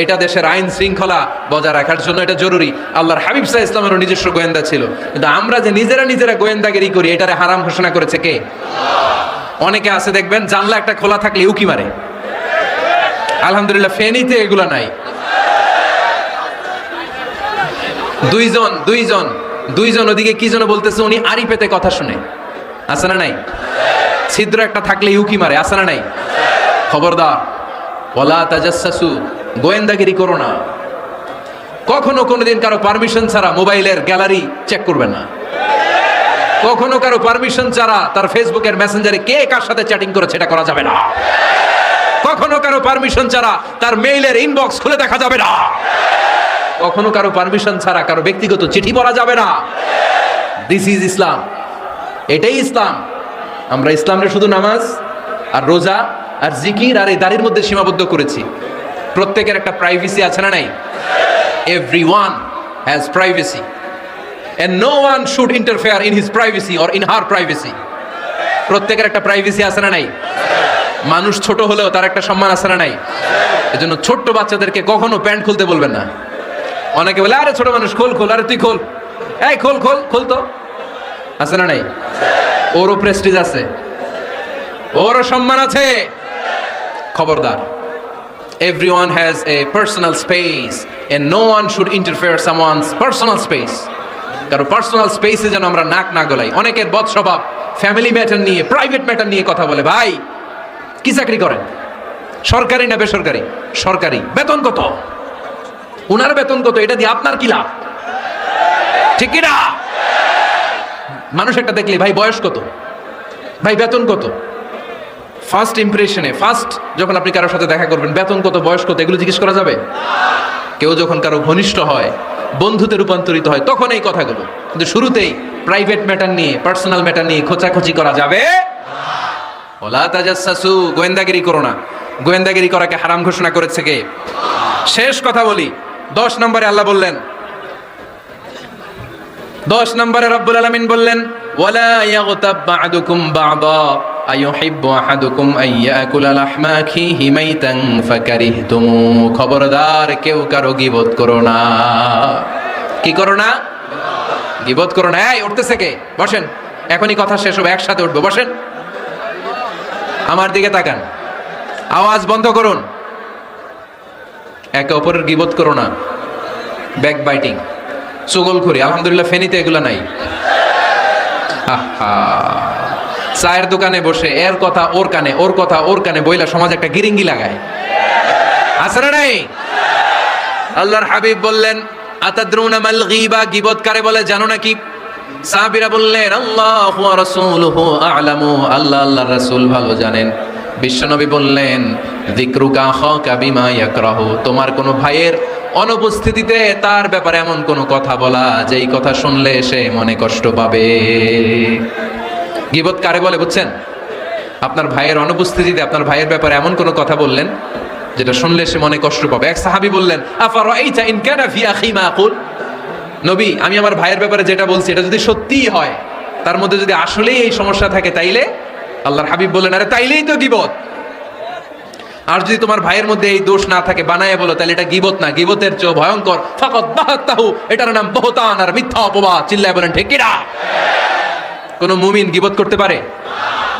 এটা দেশের আইন শৃঙ্খলা বজায় রাখার জন্য এটা জরুরি। আল্লাহর হাবিব সাল্লাল্লাহু আলাইহি ওয়াসাল্লামেরও নিজস্ব গোয়েন্দা ছিল, কিন্তু আমরা যে নিজেরা গোয়েন্দাগিরি করি এটারে হারাম ঘোষণা করেছে কে? অনেকে আছে দেখবেন জানলা একটা খোলা থাকলে উকি মারে। আলহামদুলিল্লাহ ফেনীতে এগুলা নাই। দুইজন ওদিকে কি যেন বলতেছে, উনি আড়ি পেতে কথা শুনে। আছে না নাই? ছিদ্র একটা থাকলে উকি মারে, আছে না নাই? খবরদার, ওয়ালা তাজাসসু, গোয়েন্দাগিরি করো না। কখনো কোনোদিন কারো পারমিশন ছাড়া মোবাইলের গ্যালারি চেক করবে না। কখনো কারো পারমিশন ছাড়া তার ফেসবুকের মেসেঞ্জারে কে কার সাথে চ্যাটিং করেছে এটা করা যাবে না। কখনো কারো পারমিশন ছাড়া তার মেইলের ইনবক্স খুলে দেখা যাবে না। কখনো কারো পারমিশন ছাড়া কারো ব্যক্তিগত চিঠি পড়া যাবে না। দিস ইজ ইসলাম, এটাই ইসলাম। আমরা ইসলামে শুধু নামাজ আর রোজা আর জিকির আর এই দাড়ির মধ্যে সীমাবদ্ধ করেছি। প্রত্যেকের একটা প্রাইভেসি আছে না নাই? Everyone has privacy and no one should interfere in his privacy or in her privacy. প্রত্যেকের একটা প্রাইভেসি আছে না নাই? মানুষ ছোট হলেও তার একটা সম্মান আছে না নাই? এজন্য ছোট্ট বাচ্চাদেরকে কখনো প্যান্ট খুলতে বলবেন না। অনেকে বলে, আরে ছোট মানুষ, খোল, আরে তুই খোল, এই খোল তো। আছে না নাই? ওরও প্রেস্টিজ আছে, ওরও সম্মান আছে। খবরদার, everyone has a personal space and no one should interfere someone's personal space. কারো পার্সোনাল স্পেসে যেন আমরা নাক না গলাই। অনেকের বদ স্বভাব ফ্যামিলি ম্যাটার নিয়ে, প্রাইভেট ম্যাটার নিয়ে কথা বলে। ভাই কি চাকরি করেন? সরকারি না বেসরকারি? সরকারি। বেতন কত? উনার বেতন কত? এটা দিয়ে আপনার কি লাভ? ঠিক কি না? মানুষ একটা দেখলে, ভাই বয়স কত, ভাই বেতন কত, ফার্স্ট ইমপ্রেশনে, ফার্স্ট যখন আপনি কারোর সাথে দেখা করবেন, বেতন কত, বয়স কত, এগুলো জিজ্ঞেস করা যাবে? কেউ যখন কারো ঘনিষ্ঠ হয়, বন্ধুতে রূপান্তরিত হয়, তখন এই কথাগুলো। কিন্তু শুরুতেই প্রাইভেট ম্যাটার নিয়ে, পার্সোনাল ম্যাটার নিয়ে খোঁচাখুচি করা যাবে? ওলা তাজাসসু, গোয়েন্দাগিরি করো না। গোয়েন্দাগিরি করাকে হারাম ঘোষণা করেছে কে? শেষ কথা বলি, 10 নম্বরে আল্লাহ বললেন, 10 নম্বরে রব্বুল আলামিন বললেন, ওয়ালা ইয়াগতাব বা'দুকুম বা'দা আইয়ুহিব্বু আহাদুকুম আইয়াকুলা লাহমা আখিহি মাইতান ফাকারিহতুমু। খবরদার, কেউ কারো গীবত করো না। কি করো না? গীবত করো না। এই উঠতেছে কে? বসেন, এখনই কথা শেষ হবে, একসাথে উঠবো। বসেন, আমার দিকে তাকান, আওয়াজ বন্ধ করুন। একে অপরের গীবত করো না। ব্যাক বাইটিং, চুগলখড়ি, আলহামদুলিল্লাহ ফেনীতে এগুলো নাই। চায়ের দোকানে বসে এর কথা ওর কানে, ওর কথা ওর কানে বইলা সমাজ একটা গিরিঙ্গি লাগায়, আছে না নাই? আল্লাহর হাবিব বললেন, আতাদরুনা মাল গীবা, গীবত কারে বলে জানো নাকি? সাহাবীরা বললেন, আল্লাহু ওয়া রাসূলুহু আ'লামু, আল্লাহ আল্লাহর রাসূল ভালো জানেন। বিশ্বনবী বললেন, যিকরুকা আখাকা বিমা ইয়াকরাহু, তোমার কোনো ভাইয়ের অনুপস্থিতিতে তার ব্যাপারে এমন কোনো কথা বলা যেই কথা শুনলে সে মনে কষ্ট পাবে। গীবত কারে বলে বুঝছেন? আপনার ভাইয়ের অনুপস্থিতিতে আপনার ভাইয়ের ব্যাপারে এমন কোনো কথা বললেন যেটা শুনলে সে মনে কষ্ট পাবে। এক সাহাবী বললেন, আফারাইতা ইন কানা ফি আখি মা আকুল, নবী আমি আমার ভাইয়ের ব্যাপারে যেটা বলছি এটা যদি সত্যিই হয়, তার মধ্যে যদি আসলেই এই সমস্যা থাকে, তাইলে? আল্লাহর হাবিব বললেন, আরে তাইলেই তো গীবত। আর যদি তোমার ভাইয়ের মধ্যে এই দোষ না থাকে, বানায় বলো, তাহলে এটা গীবত না, গীবতের চেয়ে ভয়ঙ্কর। ফাকাদ বাহাতাহু, এটার নাম বহতান আর মিথ্যা অপবাদ। চিল্লায় বলেন ঠিক কিনা? কোন মুমিন গীবত করতে পারে?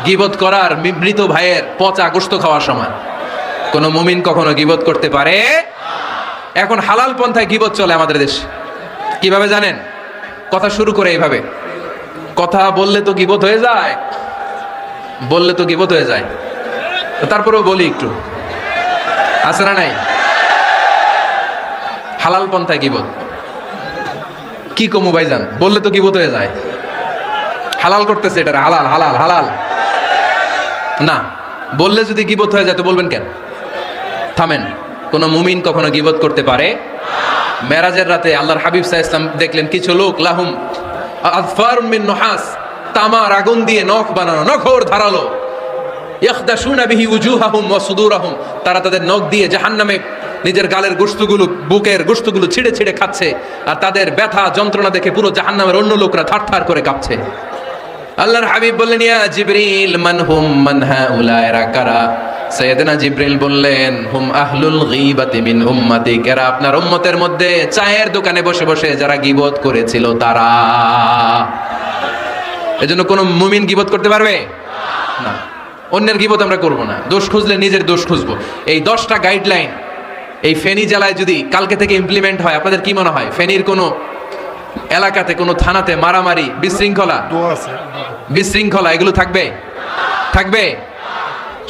গীবত করার মৃত ভাইয়ের পচা গোশত খাওয়ার সমান। কোন মুমিন কখনো গীবত করতে পারে? এখন হালাল পন্থায় গীবত চলে আমাদের দেশে। কিভাবে জানেন? কথা শুরু করে এইভাবে, কথা বললে তো গীবত হয়ে যায়, বললে তো গীবত হয়ে যায়, তারপরেও বলি একটু, আছে না নাই? হালাল পন্থায় গীবত কি কমু ভাইজান, বললে তো গীবত হয়ে যায়। হালাল করতেছে, এটা হালাল হালাল হালাল না, বললে যদি গীবত হয়ে যায় তো বলবেন কেন? থামেন। কোন মুমিন কখনো গীবত করতে পারে? মেরাজের রাতে আল্লাহর হাবিব সাল্লাল্লাহু আলাইহি ওয়াসাল্লাম দেখলেন কিছু লোক, লাহুম আযফারুম মিন নুহাস, তামার আগুন দিয়ে নখ বানানো, নখর ধারালো, ইয়াখদাশুনা বিহি উজুহাহুম ওয়া সুদুরাহুম, তারা তাদের নখ দিয়ে জাহান্নামে নিজের গালের গোশতগুলো, বুকের গোশতগুলো ছিঁড়ে ছিঁড়ে খাচ্ছে, আর তাদের ব্যথা যন্ত্রণা দেখে পুরো জাহান্নামের অন্য লোকরা থারথার করে কাঁপছে। আল্লাহর হাবিব বললেন, ইয়া জিবরিল মানহুম মান হাউলা, এরা কারা? সাইয়েদনা জিবরিল বললেন, হুম আহলুল গীবাতি মিন উম্মতিক, এরা আপনার উম্মতের মধ্যে চায়ের দোকানে বসে বসে যারা গীবত করেছিল তারা। এজন্য কোন মুমিন গীবত করতে পারবে না। অন্যের গীবত আমরা করব না, দোষ খুঁজলে নিজের দোষ খুঁজবো। এই 10টা গাইডলাইন এই ফেনী জেলায় যদি কালকে থেকে ইমপ্লিমেন্ট হয়, আপনাদের কি মনে হয় ফেনীর কোনো এলাকাতে, কোনো থানাতে মারামারি, বিশৃঙ্খলা এগুলো থাকবে? থাকবে?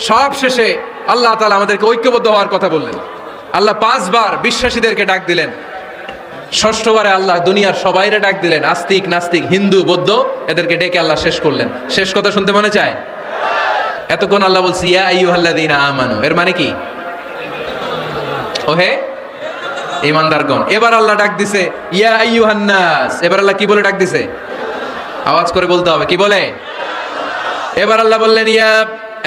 সব শেষে আল্লাহ তাআলা আমাদেরকে ঐক্যবদ্ধ হওয়ার কথা বললেন। আল্লাহ 5 বার বিশ্বাসীদেরকে ডাক দিলেন, 6ষ্ঠবারে আল্লাহ দুনিয়ার সবাইরে ডাক দিলেন, আস্তিক নাস্তিক হিন্দু বৌদ্ধ এদেরকে ডেকে আল্লাহ শেষ করলেন। শেষ কথা শুনতে মনে চায়? এতক্ষণ আল্লাহ বলছি ইয়া আইয়ুহাল্লাযীনা আমানু, এর মানে কি? ওহে ঈমানদারগণ। এবার আল্লাহ ডাক দিছে ইয়া আইয়ুহান নাস। এবার আল্লাহ কি বলে ডাক দিছে? আওয়াজ করে বলতে হবে, কি বলে? এবার আল্লাহ বললেন, ইয়া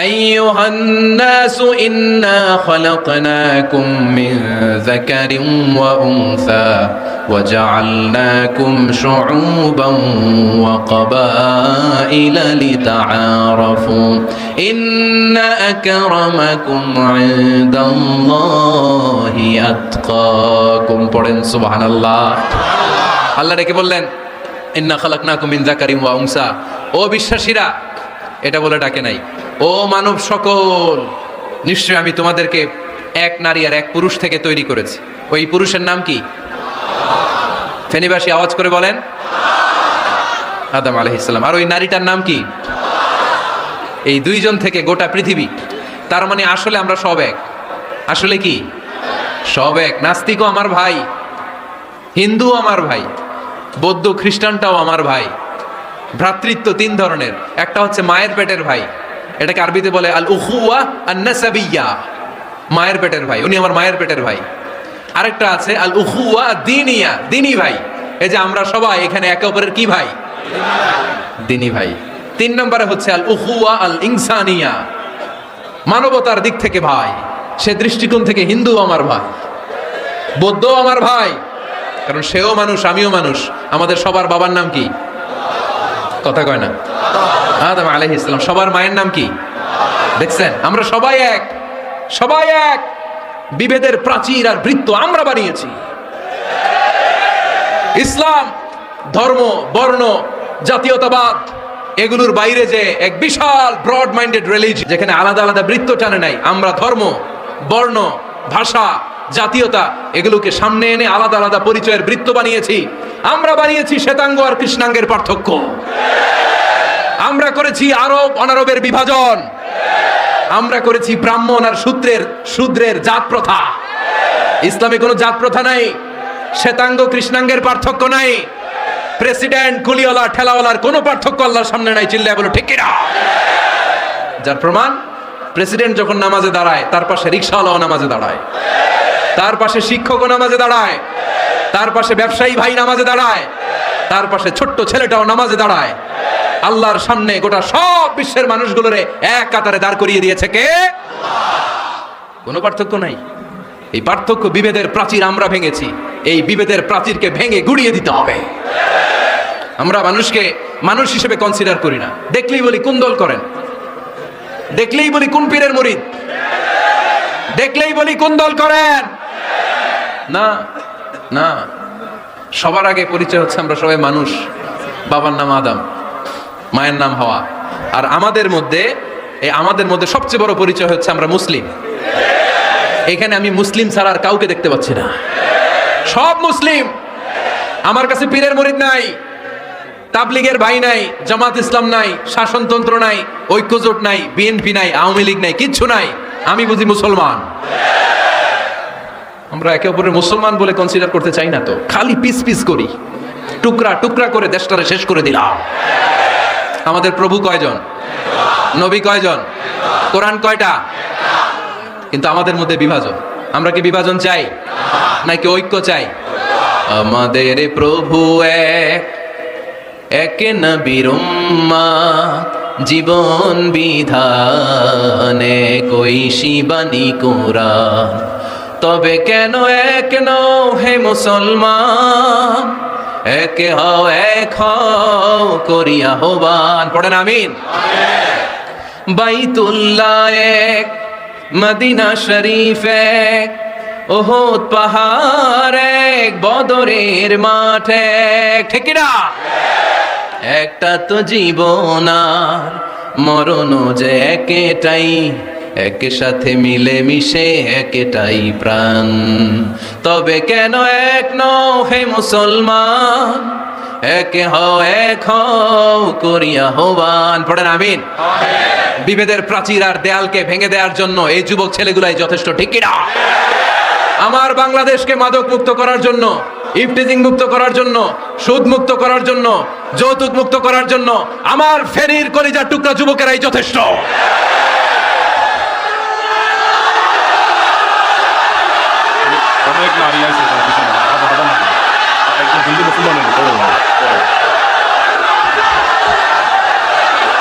আইয়ুহান নাস ইন্না খালাকনাকুম মিন যাকারিন ওয়া উনসা ওয়া জাআলনাকুম শুউবান ওয়া ক্বাবাইলা লিতাআরাফু ইন্না আকরামাকুম ইনদাল্লাহি আতকাকুম। পড়েন সুবহানাল্লাহ। আল্লাহ ডেকে বললেন, ইন্না খালাকনাকুম মিন যাকারিন ওয়া উনসা, ও বিশ্বাসীরা, এটা বলে ডাকে নাই, ও মানব সকল, নিশ্চয় আমি তোমাদেরকে এক নারী আর এক পুরুষ থেকে তৈরি করেছি। ওই পুরুষের নাম কি? ফেনীবাসী আওয়াজ করে বলেন, আদম আলাইহিস সালাম। আর ওই নারীটার নাম কি? এই 2 জন থেকে গোটা পৃথিবী। তার মানে আসলে আমরা সব এক। আসলে কি? সব এক। নাস্তিকও আমার ভাই, হিন্দুও আমার ভাই, বৌদ্ধ খ্রিস্টানটাও আমার ভাই। ভ্রাতৃত্ব 3 ধরনের। একটা হচ্ছে মায়ের পেটের ভাই, এটাকে আরবিতে বলে আল উখুয়া আন-নাসাবিয়্যা, মায়ের পেটের ভাই, উনি আমার মায়ের পেটের ভাই। আরেকটা আছে আল উখুয়া দ্বীনিয়া, দ্বীনি ভাই। এই যে আমরা সবাই এখানে একে অপরের কি ভাই? দ্বীনি ভাই। 3 নম্বরে হচ্ছে আল উখুয়া আল ইনসানিয়া, মানবতার দিক থেকে ভাই। সে দৃষ্টিকোণ থেকে হিন্দু আমার ভাই, বৌদ্ধ আমার ভাই, কারণ সেও মানুষ আমিও মানুষ। আমাদের সবার বাবার নাম কি? কথা কয় না? আদম আলাইহিস সালাম। সবার মায়ের নাম কি? দেখছেন, আমরা সবাই এক, সবাই এক। বিভেদের প্রাচীর আর বৃত্ত আমরা বানিয়েছি। ইসলাম ধর্ম, বর্ণ, জাতীয়তাবাদ এগুলোর বাইরে যে এক বিশাল ব্রড মাইন্ডেড রিলিজিয়ন, যেখানে আলাদা আলাদা বৃত্ত টানে নাই। আমরা ধর্ম, বর্ণ, ভাষা, জাতীয়তা এগুলোকে সামনে এনে আলাদা আলাদা পরিচয়ের বৃত্ত বানিয়েছি। আমরা বানিয়েছি শ্বেতাঙ্গ আর কৃষ্ণাঙ্গের পার্থক্য। আমরা করেছি আরব অনারবের বিভাজন। আমরা করেছি ব্রাহ্মণ আর শূদ্রের জাত প্রথা। ইসলামে কোনো জাত প্রথা নাই, শ্বেতাঙ্গ কৃষ্ণাঙ্গের পার্থক্য নাই, প্রেসিডেন্ট কুলিওয়ালা ঠেলাওয়ালার কোনো পার্থক্য আল্লাহর সামনে নাই। চিল্লায় বলো ঠিক কিনা? যার প্রমাণ, প্রেসিডেন্ট যখন নামাজে দাঁড়ায় তার পাশে রিকশাওয়ালাও নামাজে দাঁড়ায়, তার পাশে শিক্ষকও নামাজে দাঁড়ায়, তার পাশে ব্যবসায়ী ভাই নামাজে দাঁড়ায়, তার পাশে ছোট্ট ছেলেটাও নামাজে দাঁড়ায়। আল্লাহর সামনে গোটা সব বিশ্বের মানুষগুলোরে এক কাতারে দাঁড় করিয়ে দিয়েছে কে? কোনো পার্থক্য নাই। এই পার্থক্য, বিভেদের প্রাচীর আমরা ভেঙেছি। এই বিভেদের প্রাচীরকে ভেঙে গুড়িয়ে দিতে হবে। আমরা মানুষকে মানুষ হিসেবে কনসিডার করি না। দেখলেই বলি কোন দল করেন, দেখলেই বলি কোন পীরের মুরিদ, দেখলেই বলি কোন দল করেন। না না, সবার আগে পরিচয় হচ্ছে আমরা সবাই মানুষ। বাবার নাম আদম, মায়ের নাম হাওয়া। আর আমাদের মধ্যে সবচেয়ে বড় পরিচয় হচ্ছে আমরা মুসলিম। এখানে আমি মুসলিম ছাড়া আর কাউকে দেখতে পাচ্ছি না। সব মুসলিম। আমার কাছে পীরের মুরিদ নাই, তাবলিগের ভাই নাই, জামাত ইসলাম নাই, শাসনতন্ত্র নাই, ঐক্যজোট নাই, বিএনপি নাই, আওয়ামী লীগ নাই, কিচ্ছু নাই। আমি বুঝি মুসলমান। আমরা একে অপরের মুসলমান বলে কনসিডার করতে চাই না তো, খালি পিস পিস করি, টুকরা টুকরা করে দেশটারে শেষ করে দিলাম। আমাদের প্রভু কয়জন? নবী কয়জন? কোরআন কয়টা? কিন্তু আমাদের মধ্যে বিভাজন। আমরা কি বিভাজন চাই নাকি ঐক্য চাই? আমাদের প্রভু এক, এক নবীর উম্মত, জীবন বিধানে কৈশি বাণী কোরআন। তবে কেন এক নও হে মুসলমান? এক হও, এক হও করিয়া আহ্বান। পড়েন আমিন। বাইতুল্লাহ এক, মদিনা শরীফ এক, ওহদ পাহাড় এক, বদরের মাঠ এক। ঠিক না? একটা তো জীবন আর মরণ যে একেটাই, একে সাথে মিলে মিশে একেটাই প্রাণ। তবে কেন এক নও হে মুসলমান? একে হও, এক হও করিয়া আহ্বান। পড়েন আমিন। বিভেদের প্রাচীর আর দেয়ালকে ভেঙে দেওয়ার জন্য এই যুবক ছেলেগুলাই যথেষ্ট। ঠিক কিনা? আমার বাংলাদেশকে মাদক মুক্ত করার জন্য, ইফটিজিং মুক্ত করার জন্য, সুদ মুক্ত করার জন্য, যৌতুক মুক্ত করার জন্য আমার ফেনীর কলিজার টুকরা যুবকেরাই যথেষ্ট। অনেক নারী আছে একজন হিন্দু মুসলমানের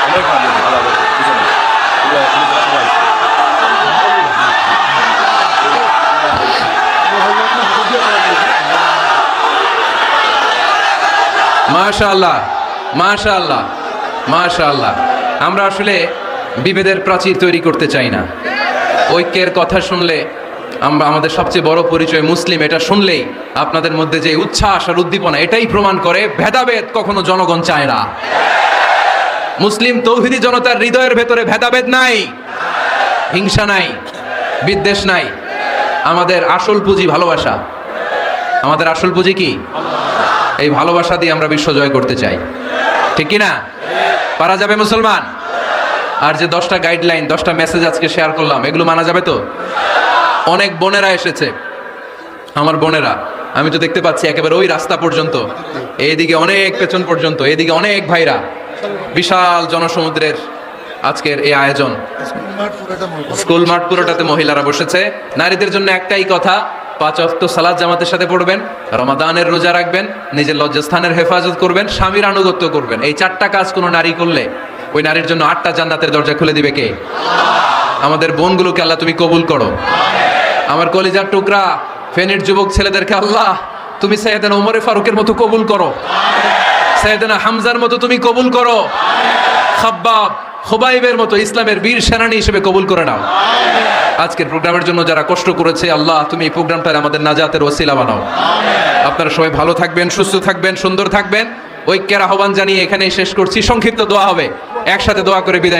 অনেক নারী আছে ভালো পিছনে। মাশাআল্লাহ, মাশাআল্লাহ, মাশাআল্লাহ। আমরা আসলে বিভেদের প্রাচীর তৈরি করতে চাই না। ঐক্যের কথা শুনলে আমরা, আমাদের সবচেয়ে বড় পরিচয় মুসলিম, এটা শুনলেই আপনাদের মধ্যে যে উচ্ছ্বাস আর উদ্দীপনা, এটাই প্রমাণ করে ভেদাভেদ কখনো জনগণ চায় না। মুসলিম তৌহিদি জনতার হৃদয়ের ভেতরে ভেদাভেদ নাই, হিংসা নাই, বিদ্বেষ নাই। আমাদের আসল পুঁজি ভালোবাসা। আমাদের আসল পুঁজি কি? এই ভালোবাসা দিয়ে আমরা বিশ্ব জয় করতে চাই। ঠিক কি না? পারা যাবে মুসলমান? আর যে 10টা গাইডলাইন, 10টা মেসেজ আজকে শেয়ার করলাম, এগুলো মানা যাবে তো? অনেক বোনেরা এসেছে, আমার বোনেরা, আমি তো দেখতে পাচ্ছি একেবারে ওই রাস্তা পর্যন্ত, এইদিকে অনেক পেছন পর্যন্ত, এদিকে অনেক ভাইরা, বিশাল জনসমুদ্রের আজকের এই আয়োজন। স্কুল মাঠ পুরোটাতে মহিলারা বসেছে। নারীদের জন্য একটাই কথা, 5 ওয়াক্ত সালাত জামাতের সাথে পড়বেন, রমাদানের রোজা রাখবেন, নিজের লজ্জাস্থানের হেফাজত করবেন, স্বামীর আনুগত্য করবেন। এই 4টা কাজ কোনো নারী করলে ওই নারীর জন্য 8টা জান্নাতের দরজা খুলে দিবে কে? আমাদের বোনগুলোকে আল্লাহ তুমি কবুল করো। আমার কলিজার টুকরা ফেনীর যুবক ছেলেদেরকে আল্লাহ তুমি সাইয়েদনা ওমরে ফারুকের মতো কবুল করো, সাইয়েদনা হামজার মতো তুমি কবুল করো, খাব্বাব খুবাইবের মতো ইসলামের বীর সেনানী হিসেবে কবুল করে নাও। আজকের প্রোগ্রামের জন্য যারা কষ্ট করেছে আল্লাহ তুমি এই প্রোগ্রামটা আমাদের নাজাতের ওসিলা বানাও। আপনারা সবাই ভালো থাকবেন, সুস্থ থাকবেন, সুন্দর থাকবেন। ঐক্যের আহ্বান জানিয়ে এখানেই শেষ করছি। সংক্ষিপ্ত দোয়া হবে, একসাথে দোয়া করে বিদায়